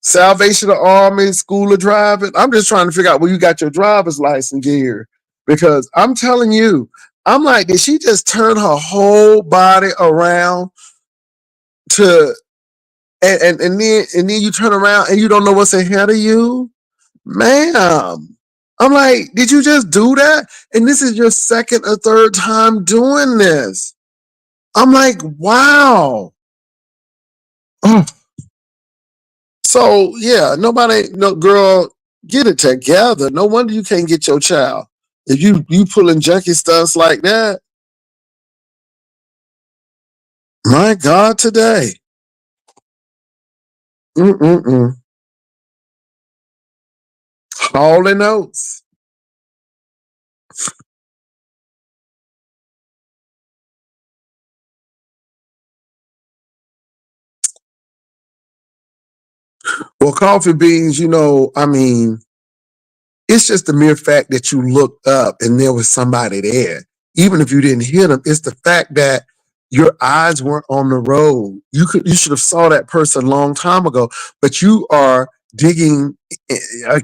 Salvation Army, School of Driving? I'm just trying to figure out where you got your driver's license gear. Because I'm telling you, I'm like, did she just turn her whole body around to and then you turn around and you don't know what's ahead of you? Ma'am. I'm like, did you just do that? And this is your second or third time doing this. I'm like, wow. Oh. So yeah, nobody, no girl, get it together. No wonder you can't get your child. If you pulling junkie stunts like that, my God, today. Mm-mm-mm. Hall and Oates. Well, coffee beans, I mean, it's just the mere fact that you looked up and there was somebody there. Even if you didn't hear them, it's the fact that your eyes weren't on the road. You should have saw that person a long time ago, but you are digging,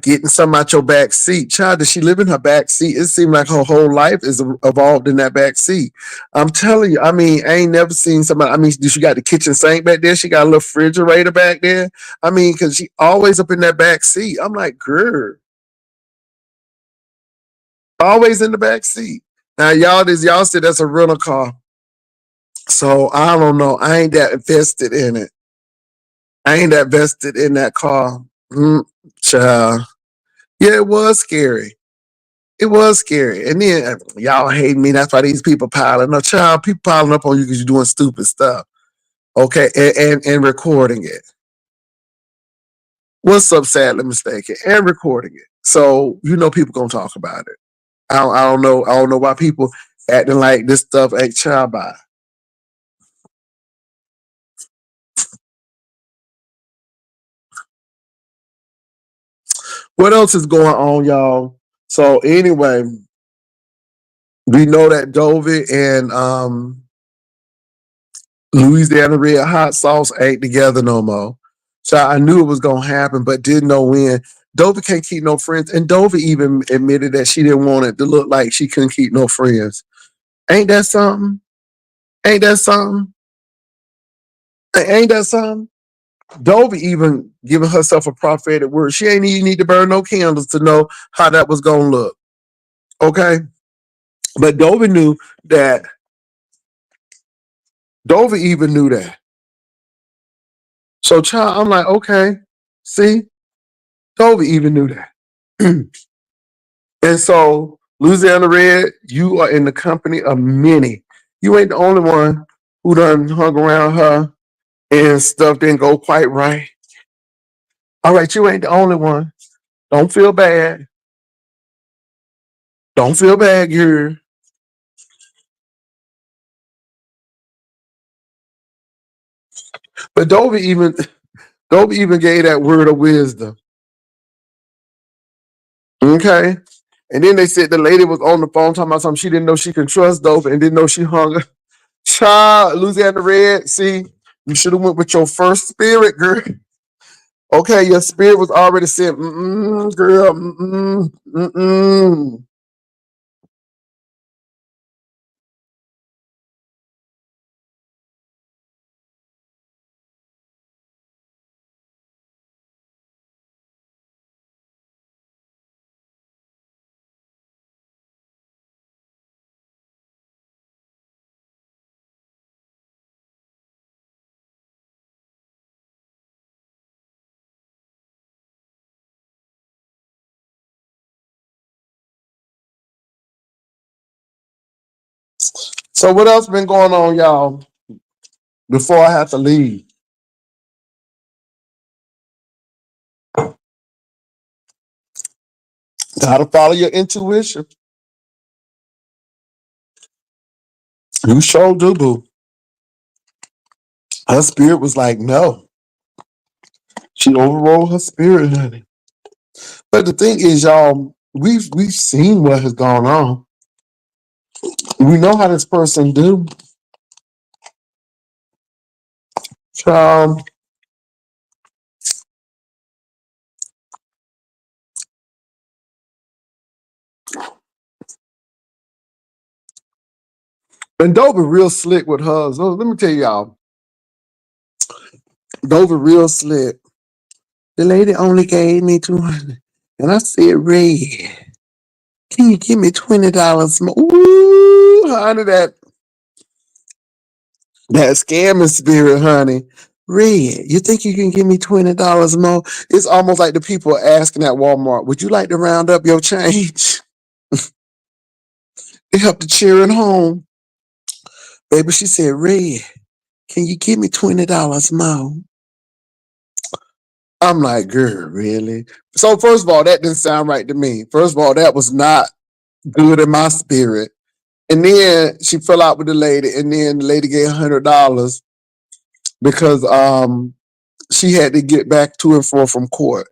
getting some out your back seat. Child, does she live in her back seat? It seemed like her whole life is evolved in that back seat. I'm telling you, I mean, I ain't never seen somebody. I mean, she got the kitchen sink back there. She got a little refrigerator back there. I mean, because she always up in that back seat. I'm like, girl. Always in the back seat. Now y'all said that's a rental car. So I don't know. I ain't that invested in it. I ain't that vested in that car. Child. Yeah, it was scary. It was scary. And then y'all hate me. That's why these people piling up. Child, people piling up on you because you're doing stupid stuff. Okay. And recording it. What's up, sadly mistaken? And recording it. So people gonna talk about it. I don't know. I don't know why people acting like this stuff ain't child by. What else is going on, y'all? So anyway, we know that Dovey and Louisiana Red Hot Sauce ain't together no more. So I knew it was gonna happen, but didn't know when. Dovey can't keep no friends, and Dovey even admitted that she didn't want it to look like she couldn't keep no friends. Ain't that something? Ain't that something? Ain't that something? Dovey even giving herself a prophetic word. She ain't even need to burn no candles to know how that was gonna look. Okay, but Dovey knew that Dover even knew that. So, child, I'm like, okay, see, Dover even knew that. And so, Louisiana Red, you are in the company of many. You ain't the only one who done hung around her and stuff didn't go quite right. All right, you ain't the only one. Don't feel bad. Don't feel bad, girl. But Dover even gave that word of wisdom. Okay. And then they said the lady was on the phone talking about something she didn't know she could trust Dover and didn't know she hung her. Child, Louisiana Red. See, you should have went with your first spirit, girl. Okay, your spirit was already said, girl, mm-mm. So what else been going on, y'all? Before I have to leave, gotta follow your intuition. You sure do, boo. Her spirit was like, no. She overrode her spirit, honey. But the thing is, y'all, we've seen what has gone on. We know how this person do. Um, and Dover real slick with hers. Oh, let me tell y'all, Dover real slick. The lady only gave me 200, and I said, "Red, can you give me $20 more?" Ooh, honey, that scamming spirit, honey. Red, you think you can give me $20 more? It's almost like the people asking at Walmart, "Would you like to round up your change?" It helped the cheering home. Baby, she said, "Red, can you give me $20 more?" I'm like, girl, really? So first of all, that didn't sound right to me. First of all, that was not good in my spirit. And then she fell out with the lady, and then the lady gave $100 because she had to get back to and fro from court.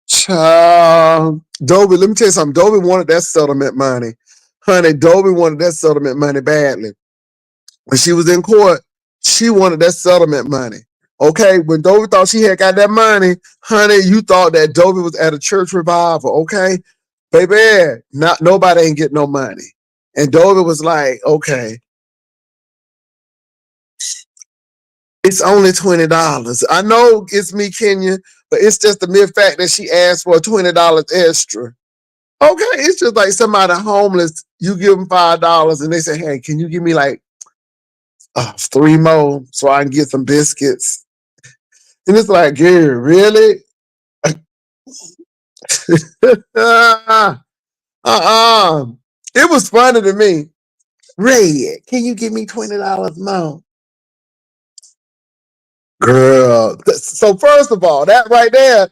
Child, Dobie, let me tell you something. Dobie wanted that settlement money. Honey, Dobie wanted that settlement money badly. When she was in court, she wanted that settlement money. Okay, when Dobie thought she had got that money, honey, you thought that Dobie was at a church revival. Okay, baby, not nobody ain't get no money. And Dobie was like, okay, it's only $20. I know it's me, Kenya, but it's just the mere fact that she asked for $20 extra. Okay, it's just like somebody homeless. You give them $5 and they say, "Hey, can you give me like 3 more so I can get some biscuits?" And it's like, "Gary, really?" uh-uh. It was funny to me. Red, can you give me $20 more? Girl. So first of all, that right there,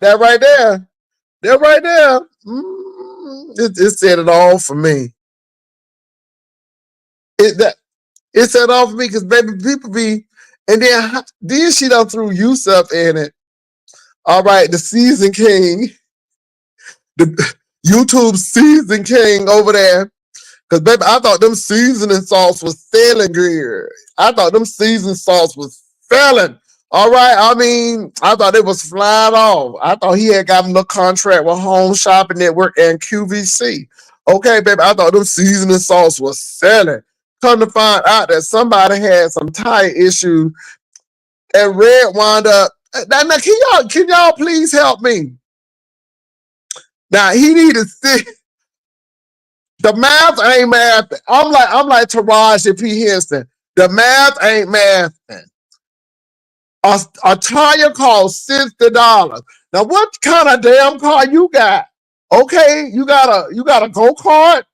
it said it all for me. It said it all for me because baby, people be, and then she done threw Yusuf in it. All right, the season king, the YouTube season king over there. Because, baby, I thought them seasoning sauce was selling good. I thought them seasoning sauce was selling. All right. I mean, I thought it was flying off. I thought he had got a contract with Home Shopping Network and QVC. Okay, baby, I thought them seasoning sauce was selling. Come to find out that somebody had some tire issue and Red wound up. Now, can y'all please help me? Now he need to sit. The math ain't math. I'm like Taraji P. Henson. The math ain't math. A tire costs $60. Now, what kind of damn car you got? Okay, you got a go kart?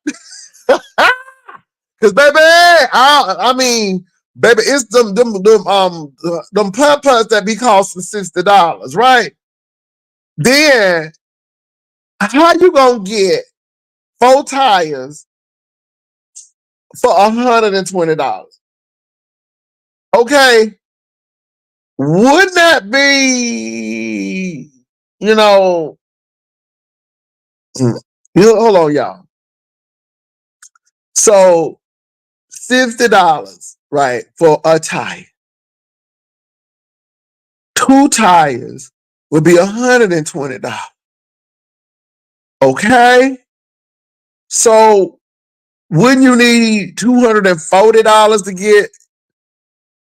Cause baby, I mean, baby, it's them putt-putts that be costing $60, right? Then how you gonna get 4 tires for $120? Okay, wouldn't that be, you know, hold on, y'all. So $60, right, for a tire. 2 tires would be $120. Okay? So wouldn't you need $240 to get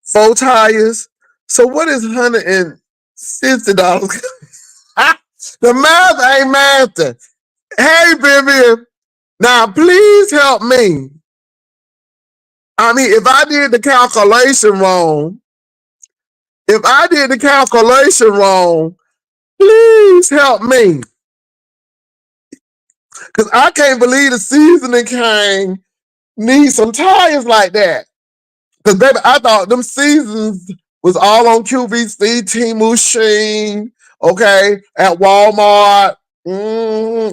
4 tires? So what is $160? The math ain't mathing. Hey, baby, now please help me. I mean, if I did the calculation wrong, please help me. Because I can't believe the seasoning king need some tires like that. Because, baby, I thought them seasons was all on QVC, Temu, Sheen, okay, at Walmart,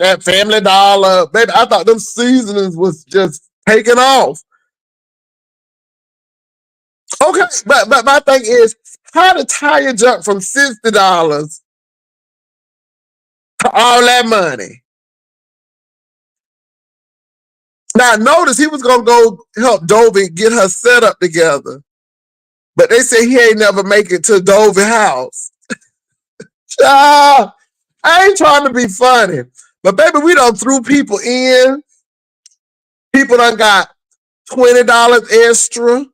at Family Dollar. Baby, I thought them seasonings was just taking off. Okay, but my thing is, how the tire jump from $60 to all that money? Now, notice he was going to go help Dovey get her set up together. But they say he ain't never make it to Dovey house. I ain't trying to be funny. But, baby, we done threw people in. People done got $20 extra.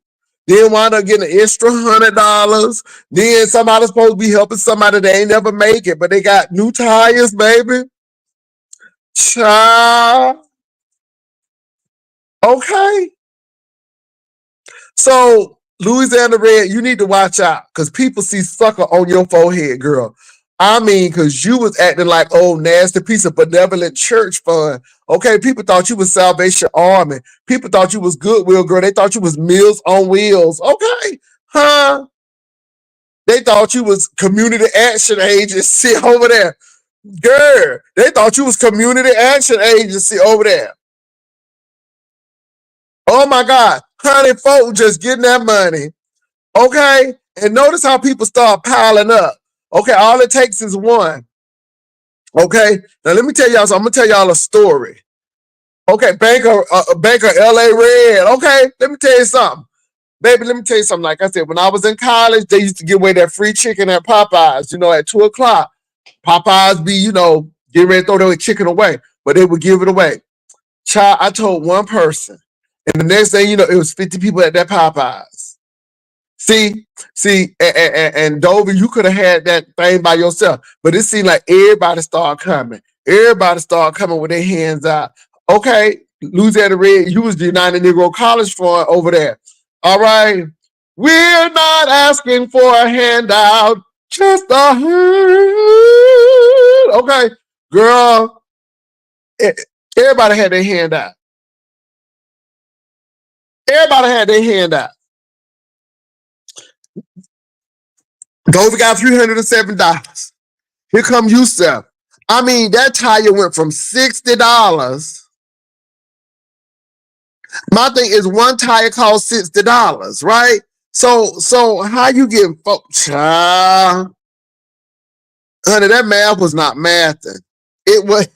Then wound up getting an extra $100. Then somebody's supposed to be helping somebody they ain't never make it, but they got new tires, baby. Child. Okay. So, Louisiana Red, you need to watch out because people see sucker on your forehead, girl. I mean, because you was acting like old nasty piece of benevolent church fund. Okay, people thought you was Salvation Army. People thought you was Goodwill, girl. They thought you was Meals on Wheels. Okay, huh? They thought you was Community Action Agency over there. Girl, they thought you was Community Action Agency over there. Oh my God, honey, folk just getting that money. Okay, and notice how people start piling up. Okay, all it takes is one. Okay, now let me tell y'all something. I'm gonna tell y'all a story. Okay, Banker LA Red. Okay, let me tell you something. Baby, let me tell you something. Like I said, when I was in college, they used to give away that free chicken at Popeyes, at 2 o'clock. Popeyes be, getting ready to throw their chicken away, but they would give it away. Child, I told one person, and the next thing you know, it was 50 people at that Popeyes. See, and Dover, you could have had that thing by yourself, but it seemed like everybody started coming. Everybody started coming with their hands out. Okay, Louisiana Red, you was the United Negro College Fund over there. All right, we're not asking for a handout, just a hand. Okay, girl, everybody had their hand out. Everybody had their hand out. Dover got $307. Here come Yusef. I mean, that tire went from $60. My thing is one tire costs $60, right? So how you get folks? Honey, that math was not mathing. It was,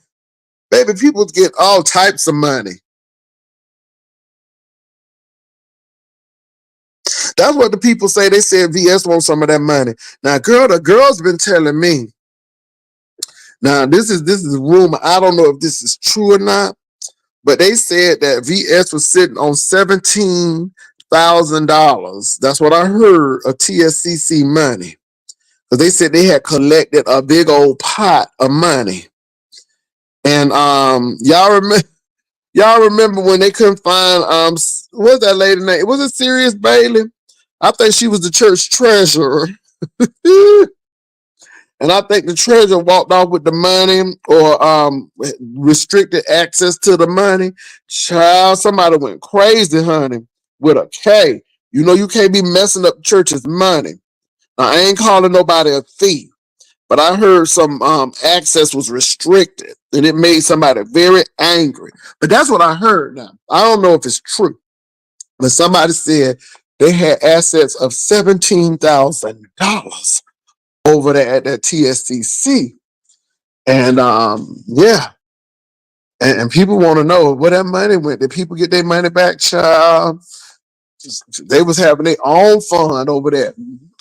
baby, people get all types of money. That's what the people say. They said VS wants some of that money. Now, girl, the girl's been telling me. Now, this is a rumor. I don't know if this is true or not, but they said that VS was sitting on $17,000. That's what I heard of TSCC money. Because they said they had collected a big old pot of money. And y'all remember when they couldn't find what's that lady name? Was it Sirius Bailey? I think she was the church treasurer. And I think the treasurer walked off with the money or restricted access to the money. Child, somebody went crazy, honey, with a K. You can't be messing up church's money. Now, I ain't calling nobody a thief, but I heard some access was restricted and it made somebody very angry. But that's what I heard now. I don't know if it's true, but somebody said they had assets of $17,000 over there at that TSCC. And yeah. And people want to know where that money went. Did people get their money back, child? They was having their own fund over there.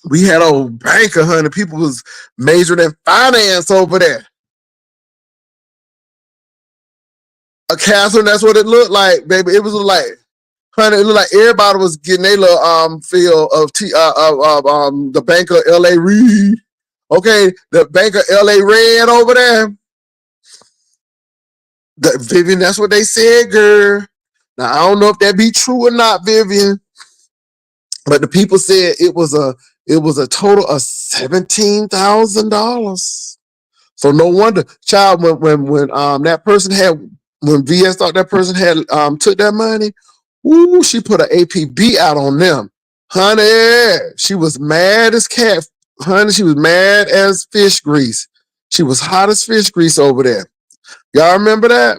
We had old banker, honey. People was majoring in finance over there. A castle, that's what it looked like, baby. It was like, honey, it looked like everybody was getting their little feel of the banker LA Reed. Okay, the banker LA Red over there. Vivian, that's what they said, girl. Now I don't know if that be true or not, Vivian. But the people said it was a total of $17,000. So no wonder, child, when that person had, when VS thought that person had took that money, Ooh, she put an APB out on them. Honey, she was mad as cat. Honey, she was mad as fish grease. She was hot as fish grease over there. Y'all remember that?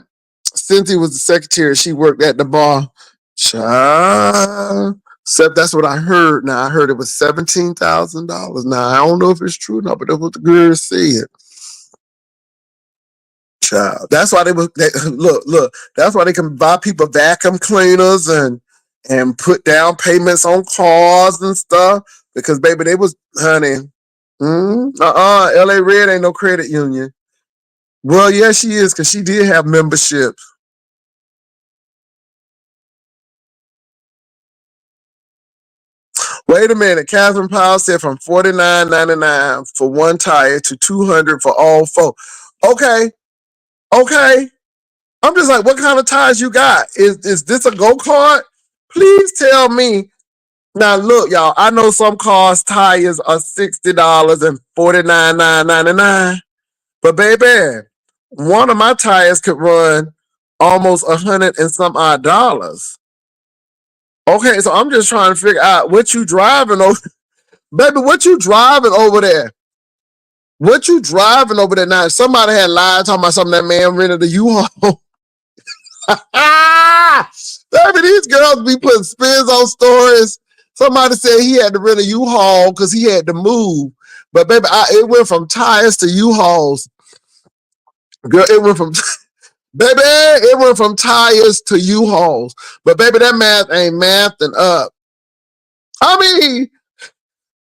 Cynthia was the secretary. She worked at the bar. Child. Except that's what I heard. Now I heard it was $17,000. Now I don't know if it's true or not, but that's what the girl said. Child. That's why look. That's why they can buy people vacuum cleaners and put down payments on cars and stuff. Because baby, they was honey. LA Red ain't no credit union. Well, yeah, she is, because she did have memberships. Wait a minute. Catherine Powell said from $49.99 for one tire to $200 for all four. Okay. Okay. I'm just like, what kind of tires you got? Is this a go-kart? Please tell me. Now look, y'all, I know some cars tires are $60 and $49.99. But baby, one of my tires could run almost $100 and some odd dollars. Okay, so I'm just trying to figure out what you driving over. Baby, what you driving over there? What you driving over there now? Somebody had lied talking about something that man rented a U-Haul. Baby, these girls be putting spins on stories. Somebody said he had to rent a U-Haul because he had to move. But baby, it went from tires to U-Hauls. Girl, it went from baby, it went from tires to U-Hauls. But baby, that math ain't mathing up. I mean,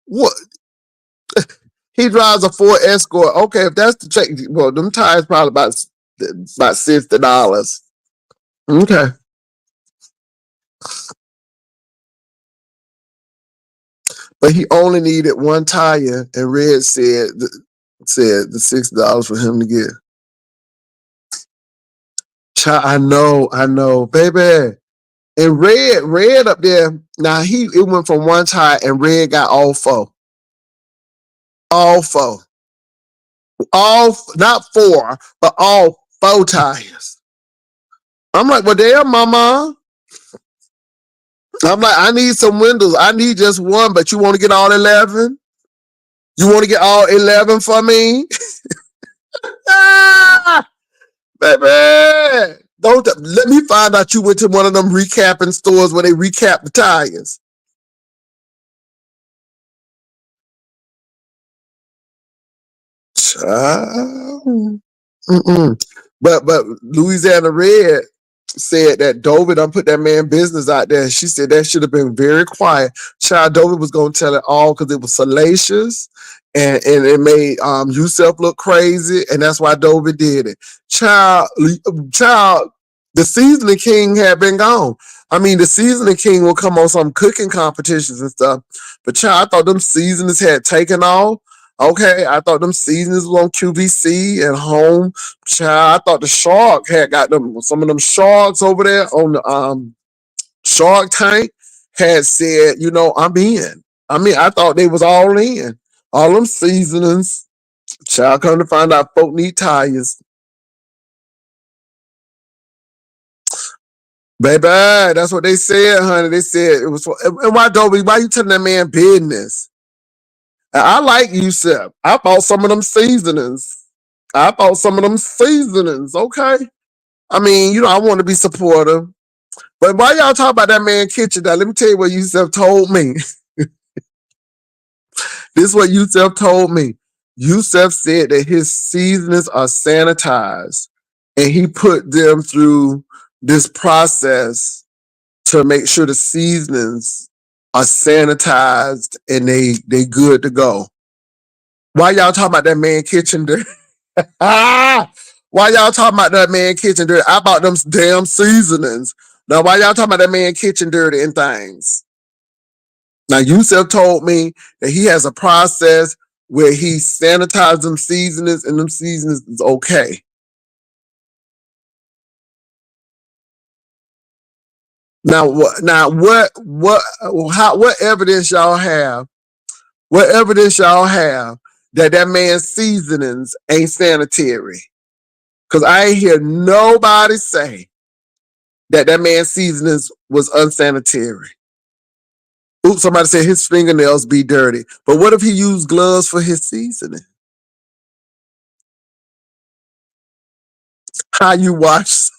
what? He drives a Ford Escort. Okay, if that's the check, well, them tires probably about $60. Okay. But he only needed one tire, and Red said the $60 for him to get. I know, baby. And Red up there. Now it went from one tire, and Red got all four. All four. All, not four, but all four tires. I'm like, well, damn, mama. I'm like, I need some windows. I need just one, but you want to get all 11? You want to get all 11 for me? Ah, baby. Don't let me find out you went to one of them recapping stores where they recap the tires. But Louisiana Red said that Dover done put that man business out there. She said that should have been very quiet. Child, Dover was gonna tell it all because it was salacious and it made Yusef look crazy, and that's why Dover did it. Child, the seasoning king had been gone. I mean, the seasoning king will come on some cooking competitions and stuff. But child, I thought them seasonings had taken off. Okay, I thought them seasonings was on QVC and home. Child, I thought the Shark had got some of them sharks over there on the Shark Tank had said, I'm in. I mean, I thought they was all in. All them seasonings. Child, come to find out folk need tires. Baby, that's what they said, honey. They said it was for, and why you telling that man business? I like Yusef. I bought some of them seasonings. Okay. I mean, I want to be supportive. But why y'all talk about that man kitchen? Now, let me tell you what Yusef told me. This is what Yusef told me. Yusef said that his seasonings are sanitized, and he put them through this process to make sure the seasonings are sanitized and they good to go. Why y'all talking about that man kitchen dirty? Why y'all talking about that man kitchen dirty? I bought them damn seasonings. Now, why y'all talking about that man kitchen dirty and things? Now, Yusef told me that he has a process where he sanitizes them seasonings, and them seasonings is okay. Now, what evidence y'all have? What evidence y'all have that man's seasonings ain't sanitary? Because I ain't hear nobody say that man's seasonings was unsanitary. Oops, somebody said his fingernails be dirty. But what if he used gloves for his seasoning? How you wash?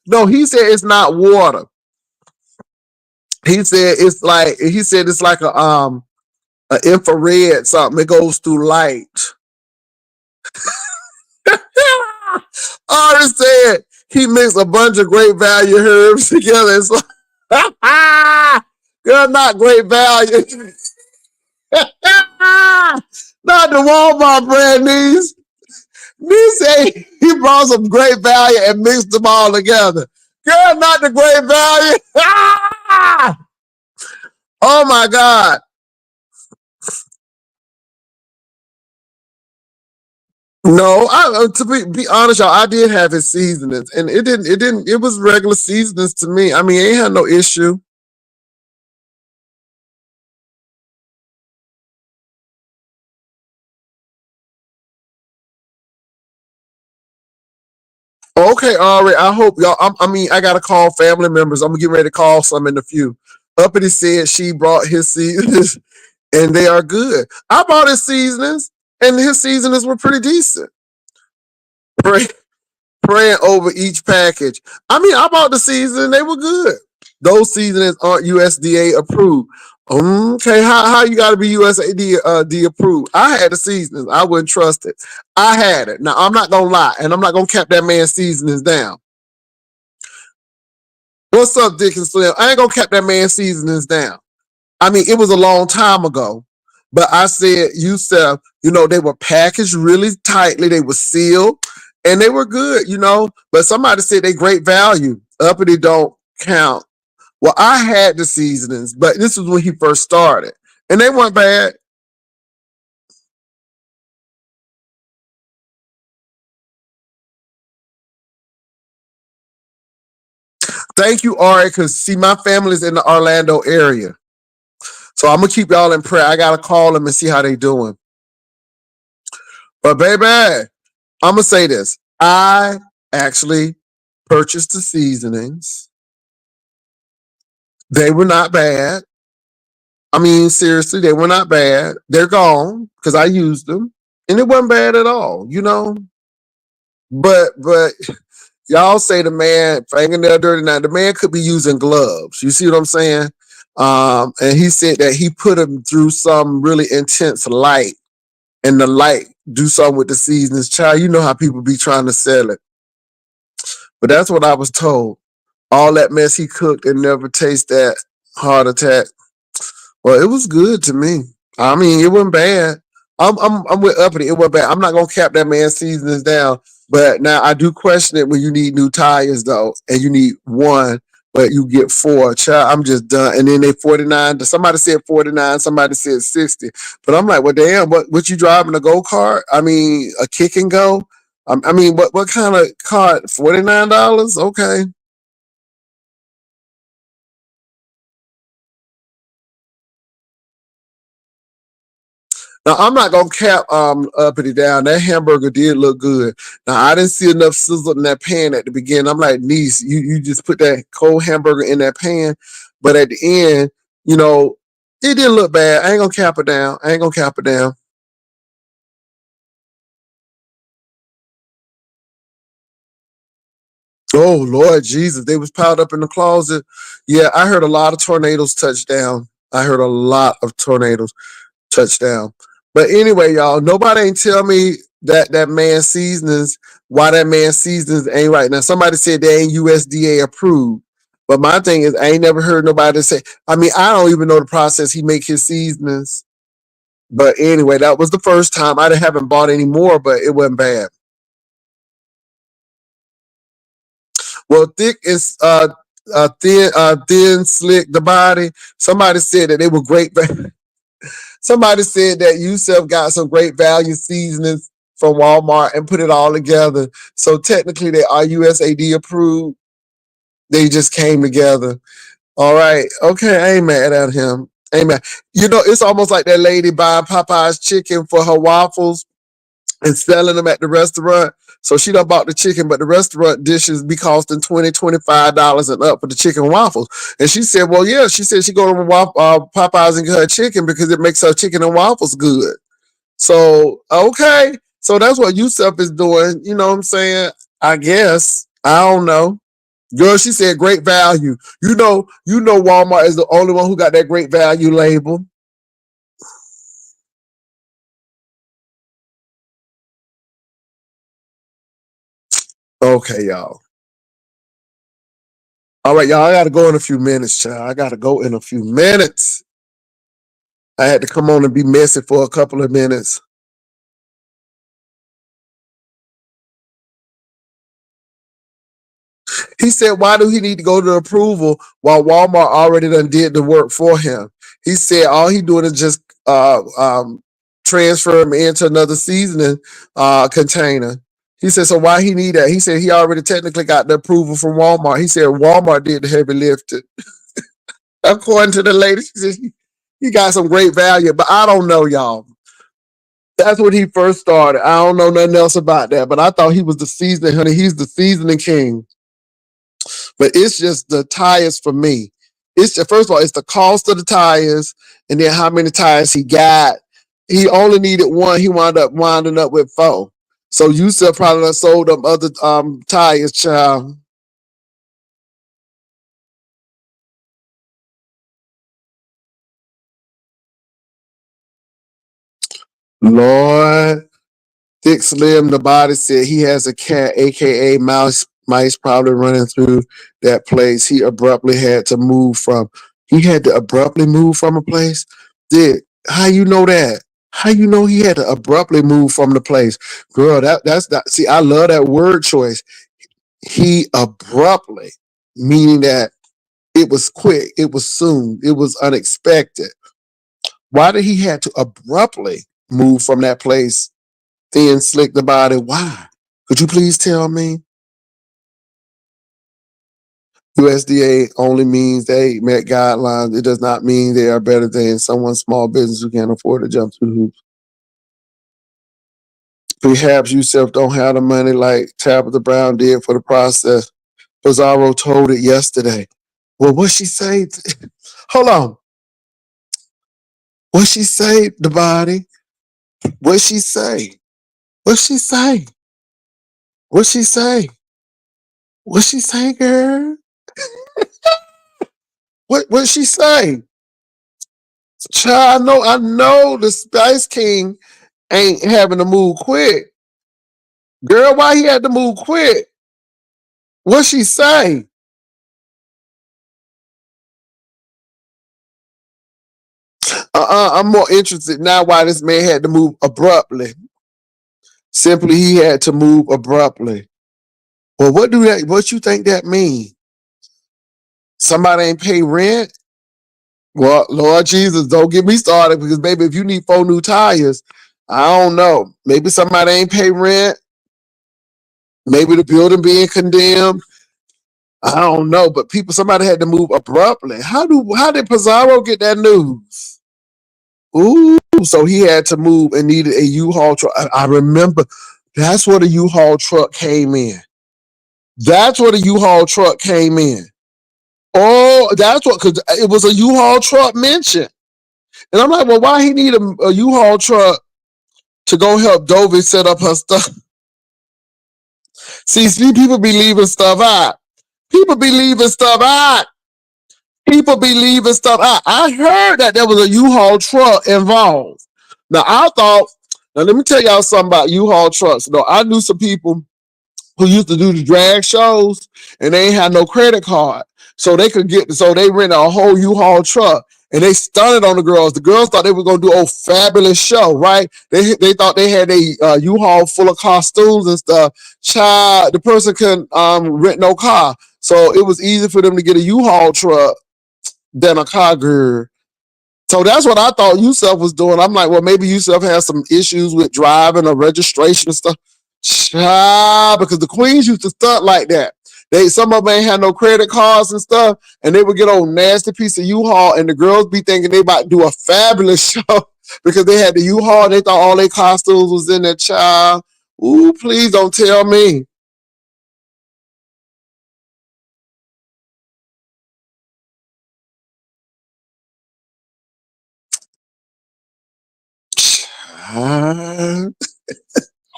No, he said it's not water. He said it's like a infrared something. It goes through light. Ari said he mixed a bunch of great value herbs together. It's like, girl, not great value. Not the Walmart brand these. Me say he brought some great value and mixed them all together. Girl, not the great value. Oh my God. No, to be honest, y'all, I did have his seasonings, and it was regular seasonings to me. I mean, I ain't had no issue. Okay, all right. I hope y'all. I mean, I gotta call family members. I'm gonna get ready to call some in a few. Uppity said she brought his seasonings, and they are good. I bought his seasonings, and his seasonings were pretty decent. Pray, praying over each package. I mean, I bought the seasoning; they were good. Those seasonings aren't USDA approved. Okay, how you got to be USDA approved? I had the seasonings. I wouldn't trust it. I had it. Now I'm not gonna lie, and I'm not gonna cap that man's seasonings down. What's up, Dick and Slim? I ain't gonna cap that man's seasonings down. I mean, it was a long time ago, but I said, Yusef, they were packaged really tightly, they were sealed, and they were good, But somebody said they great value. Uppity don't count. Well, I had the seasonings, but this was when he first started, and they weren't bad. Thank you, Ari, because see, my family's in the Orlando area. So I'm gonna keep y'all in prayer. I gotta call them and see how they doing. But baby, I'm gonna say this. I actually purchased the seasonings. They were not bad. I mean, seriously, they were not bad. They're gone because I used them. And it wasn't bad at all. But y'all say the man fingernail dirty. Now the man could be using gloves. You see what I'm saying? And he said that he put him through some really intense light, and the light do something with the seasonings. Child, you know how people be trying to sell it. But that's what I was told. All that mess he cooked and never taste that heart attack. Well, it was good to me. I mean, it wasn't bad. I'm with Uppity. It wasn't bad. I'm not gonna cap that man's seasonings down. But now I do question it when you need new tires though, and you need one, but you get four. Child, I'm just done. And then they 49. Somebody said 49. Somebody said 60. But I'm like, well, damn. What you driving a go kart? I mean, a kick and go. I mean, what kind of cart? $49? Okay. Now I'm not gonna cap uppity down. That hamburger did look good. Now I didn't see enough sizzle in that pan at the beginning. I'm like, niece, you just put that cold hamburger in that pan, but at the end, you know, it didn't look bad. I ain't gonna cap it down. I ain't gonna cap it down. Oh Lord Jesus, they was piled up in the closet. Yeah, I heard a lot of tornadoes touch down. I heard a lot of tornadoes touchdown. But anyway, y'all, nobody ain't tell me that man seasonings, why that man seasonings ain't right. Now, somebody said they ain't USDA approved. But my thing is, I ain't never heard nobody say, I mean, I don't even know the process he make his seasonings. But anyway, that was the first time. I haven't bought any more, but it wasn't bad. Well, thick is thin, slick, the body. Somebody said that they were great. Somebody said that Yusef got some great value seasonings from Walmart and put it all together. So technically they are USAD approved. They just came together. All right. Okay. I ain't mad at him. Ain't mad. It's almost like that lady buying Popeye's chicken for her waffles and selling them at the restaurant. So she done bought the chicken, but the restaurant dishes be costing $20, $25 and up for the chicken waffles. And she said, well, yeah, she said she go to Popeyes and get her chicken because it makes her chicken and waffles good. So, okay. So that's what Yusuf is doing. You know what I'm saying? I guess. I don't know. Girl, she said great value. You know Walmart is the only one who got that great value label. Okay, y'all. All right, y'all. I gotta go in a few minutes, child. I gotta go in a few minutes. I had to come on and be messy for a couple of minutes. He said, why do he need to go to approval while Walmart already done did the work for him? He said all he doing is just transfer him into another seasoning container. He said, so why he need that? He said he already technically got the approval from Walmart. He said Walmart did the heavy lifting. According to the lady, she said he got some great value, but I don't know, y'all. That's when he first started. I don't know nothing else about that, but I thought he was the seasoning, honey. He's the seasoning king. But it's just the tires for me. It's just, first of all, it's the cost of the tires, and then how many tires he got. He only needed one. He wound up winding up with four. So you still probably done sold them other tires, child. Lord, Thick Slim, the body said he has a cat, aka mouse. Mice probably running through that place. He abruptly had to move from. He had to abruptly move from a place. Did how you know that? How you know he had to abruptly move from the place? Girl, that's not. See, I love that word choice. He abruptly, meaning that it was quick, it was soon, it was unexpected. Why did he had to abruptly move from that place? Thin, slick the body. Why? Could you please tell me? USDA only means they met guidelines. It does not mean they are better than someone's small business who can't afford to jump through hoops. Perhaps you self don't have the money like Tabitha Brown did for the process. Pizarro told it yesterday. Well, what she say? Hold on. What she say? The body. What she say? What she say? What she say? What she say, girl? What she say? Child, I know the Spice King ain't having to move quick. Girl, why he had to move quick? What she say? I'm more interested now why this man had to move abruptly. Simply he had to move abruptly. Well, what you think that mean? Somebody ain't pay rent? Well, Lord Jesus, don't get me started because baby, if you need four new tires, I don't know. Maybe somebody ain't pay rent. Maybe the building being condemned. I don't know, but somebody had to move abruptly. How did Pizarro get that news? Ooh, so he had to move and needed a U-Haul truck. I remember that's where the U-Haul truck came in. That's where the U-Haul truck came in. Oh, that's what, because it was a U-Haul truck mentioned. And I'm like, well, why he need a U-Haul truck to go help Dovey set up her stuff? See, people be leaving stuff out. People be leaving stuff out. People be leaving stuff out. I heard that there was a U-Haul truck involved. Now, let me tell y'all something about U-Haul trucks. No, I knew some people who used to do the drag shows and they ain't had no credit card. So they rented a whole U-Haul truck and they stunted on the girls. The girls thought they were going to do a fabulous show, right? They thought they had a U-Haul full of costumes and stuff. Child, the person couldn't rent no car. So it was easy for them to get a U-Haul truck than a car girl. So that's what I thought Yusuf was doing. I'm like, well, maybe Yusuf has some issues with driving or registration and stuff. Child, because the queens used to stunt like that. Some of them ain't had no credit cards and stuff, and they would get on nasty piece of U-Haul, and the girls be thinking they about to do a fabulous show because they had the U-Haul. And they thought all their costumes was in their child. Ooh, please don't tell me.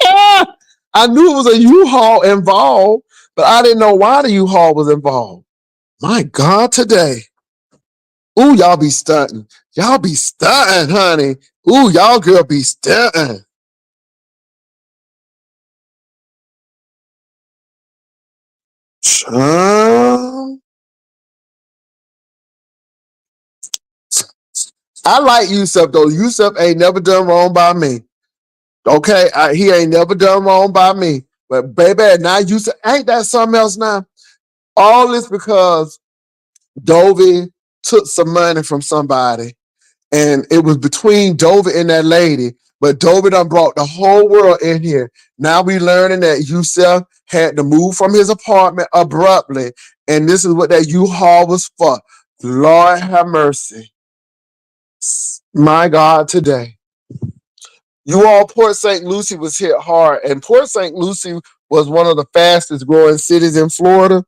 Ah, I knew it was a U-Haul involved, but I didn't know why the U-Haul was involved. My God, today. Ooh, y'all be stunting. Y'all be stunting, honey. Ooh, y'all girl be stunting. Child. I like Yusuf though. Yusuf ain't never done wrong by me. Okay, he ain't never done wrong by me. But baby, now Yusuf ain't that something else now? All this because Dovey took some money from somebody, and it was between Dovey and that lady. But Dovey done brought the whole world in here. Now we learning that Yusuf had to move from his apartment abruptly, and this is what that U-Haul was for. Lord have mercy. My God, today. You all, Port St. Lucie was hit hard, and Port St. Lucie was one of the fastest growing cities in Florida,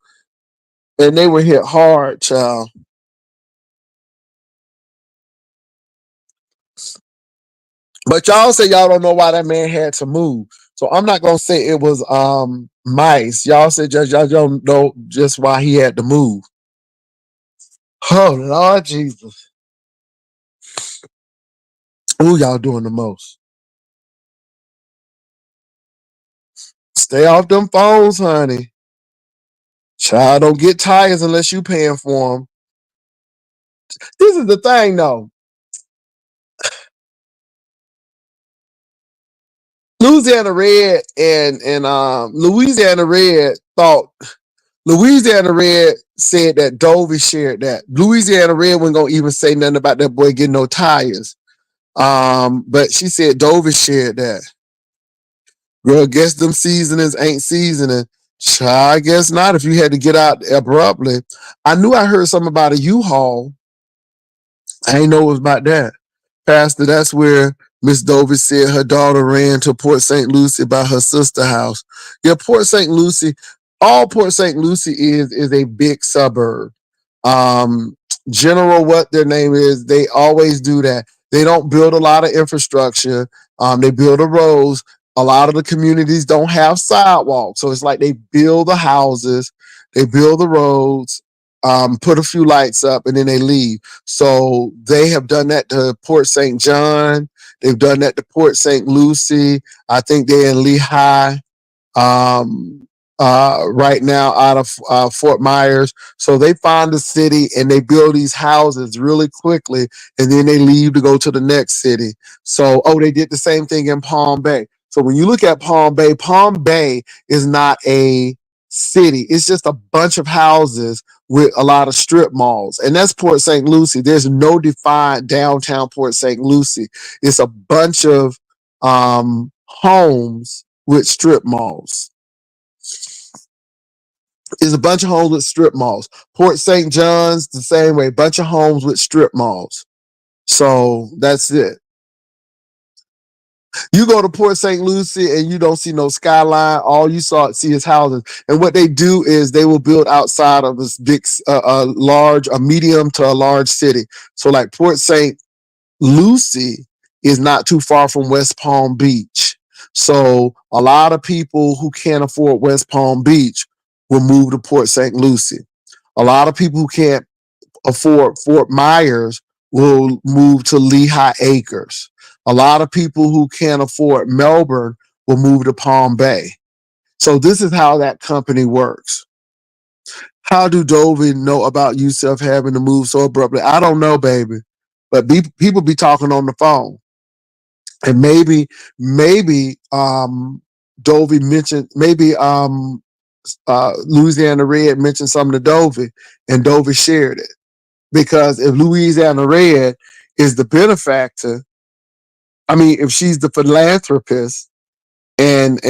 and they were hit hard, child. But y'all say y'all don't know why that man had to move. So I'm not gonna say it was mice. Y'all said just y'all don't know just why he had to move. Oh Lord Jesus. Who y'all doing the most? Stay off them phones, honey. Child, don't get tires unless you paying for them. This is the thing though. Louisiana Red and Louisiana Red thought Louisiana Red said that Dovey shared that. Louisiana Red wasn't gonna even say nothing about that boy getting no tires. But she said Dovey shared that. Girl, guess them seasonings ain't seasoning. Child, I guess not if you had to get out abruptly. I knew I heard something about a U-Haul. I ain't know it was about that. Pastor, that's where Miss Dovey said her daughter ran to Port St. Lucie by her sister house. Yeah, Port St. Lucie, all Port St. Lucie is a big suburb. Um, General, what their name is, they always do that. They don't build a lot of infrastructure. They build the roads. A lot of the communities don't have sidewalks. So it's like they build the houses, they build the roads, put a few lights up, and then they leave. So they have done that to Port St. John. They've done that to Port St. Lucie. I think they're in Lehigh um, right now out of Fort Myers. So they find the city and they build these houses really quickly, and then they leave to go to the next city. So, oh, they did the same thing in Palm Bay. So when you look at Palm Bay is not a city. It's just a bunch of houses with a lot of strip malls. And that's Port St. Lucie. There's no defined downtown Port St. Lucie. It's a bunch of homes with strip malls. It's a bunch of homes with strip malls. Port St. John's, the same way. Bunch of homes with strip malls. So that's it. You go to Port St. Lucie and you don't see no skyline. All you see is houses. And what they do is they will build outside of this big, a medium to a large city. So like Port St. Lucie is not too far from West Palm Beach. So a lot of people who can't afford West Palm Beach will move to Port St. Lucie. A lot of people who can't afford Fort Myers will move to Lehigh Acres. A lot of people who can't afford Melbourne will move to Palm Bay. So this is how that company works. How do Dovey know about Yusuf having to move so abruptly? I don't know, baby. But people be talking on the phone. And maybe Dovey mentioned, maybe Louisiana Red mentioned something to Dovey, and Dovey shared it. Because if Louisiana Red is the benefactor, I mean, if she's the philanthropist and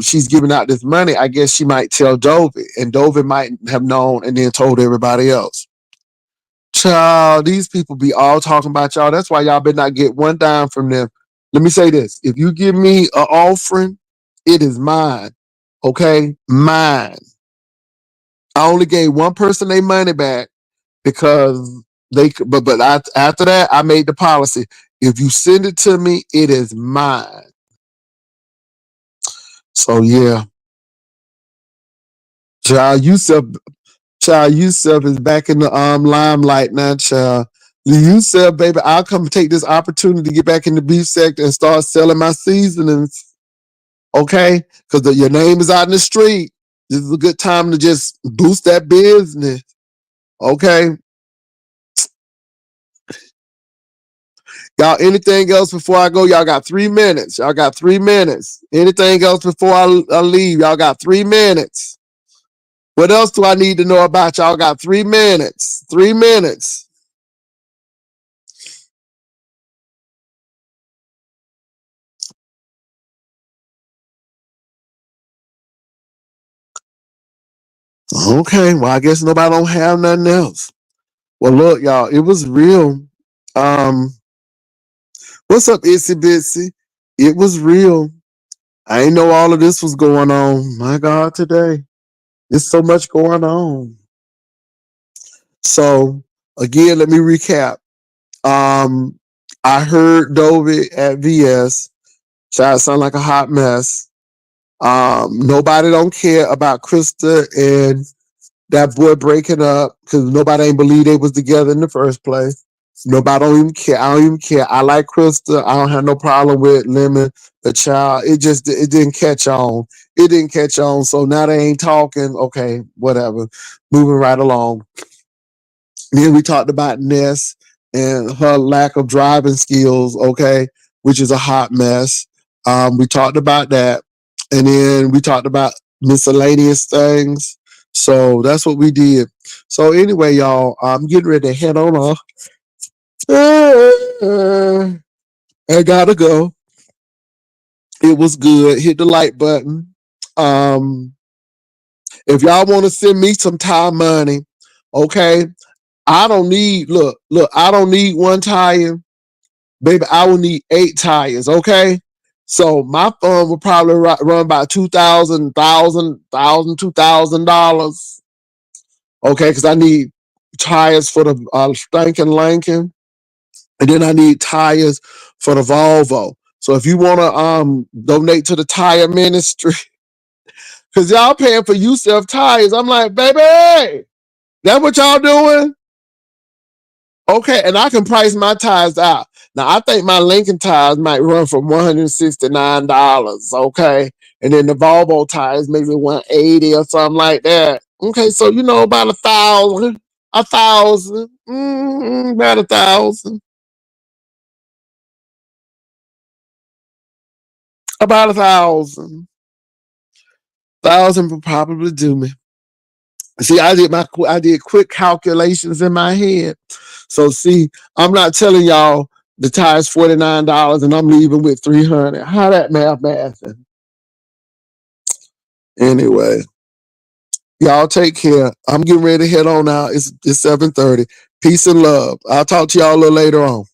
she's giving out this money, I guess she might tell Dovey, and Dovey might have known and then told everybody else. Child, these people be all talking about y'all. That's why y'all better not get one dime from them. Let me say this. If you give me an offering, it is mine. Okay? Mine. I only gave one person their money back because after that, I made the policy. If you send it to me, it is mine. So yeah. Child Yusuf, child Yusuf is back in the limelight now, child. Yusuf, baby, I'll come take this opportunity to get back in the beef sector and start selling my seasonings. Okay? Because your name is out in the street. This is a good time to just boost that business. Okay? Y'all, anything else before I go? Y'all got 3 minutes. Y'all got 3 minutes. Anything else before I leave? Y'all got 3 minutes. What else do I need to know about? Y'all got 3 minutes. 3 minutes. Okay, well, I guess nobody don't have nothing else. Well, look, y'all, it was real. Um, what's up, Itsy Bitsy? It was real. I ain't know all of this was going on. My God, today. There's so much going on. So, again, let me recap. Um, I heard Dovey at VS. Child sound like a hot mess. Nobody don't care about Krista and that boy breaking up because nobody ain't believe they was together in the first place. Nobody don't even care. I don't even care. I like Krista. I don't have no problem with Lemon, the child. It didn't catch on. It didn't catch on. So now they ain't talking. Okay, whatever. Moving right along. Then we talked about Ness and her lack of driving skills, okay, which is a hot mess. We talked about that. And then we talked about miscellaneous things. So that's what we did. So anyway, y'all, I'm getting ready to head on off. I gotta go. It was good. Hit the like button. Um, if y'all want to send me some time money, okay, I don't need I don't need one tire, baby. I will need 8 tires, okay? So my fund will probably run about $2,000, okay? Because I need tires for the Stankin Lankin, and then I need tires for the Volvo. So if you want to donate to the tire ministry, because y'all paying for Yusuf tires, I'm like, baby, that what y'all doing? Okay, and I can price my tires out. Now I think my Lincoln tires might run for $169. Okay, and then the Volvo tires maybe 180 or something like that. Okay, so you know about 1,000, 1,000, about 1,000, about 1,000, 1,000 would probably do me. See, I did quick calculations in my head. So see, I'm not telling y'all the tire's $49 and I'm leaving with 300. How that math? Anyway, y'all take care. I'm getting ready to head on out. It's 7:30. Peace and love. I'll talk to y'all a little later on.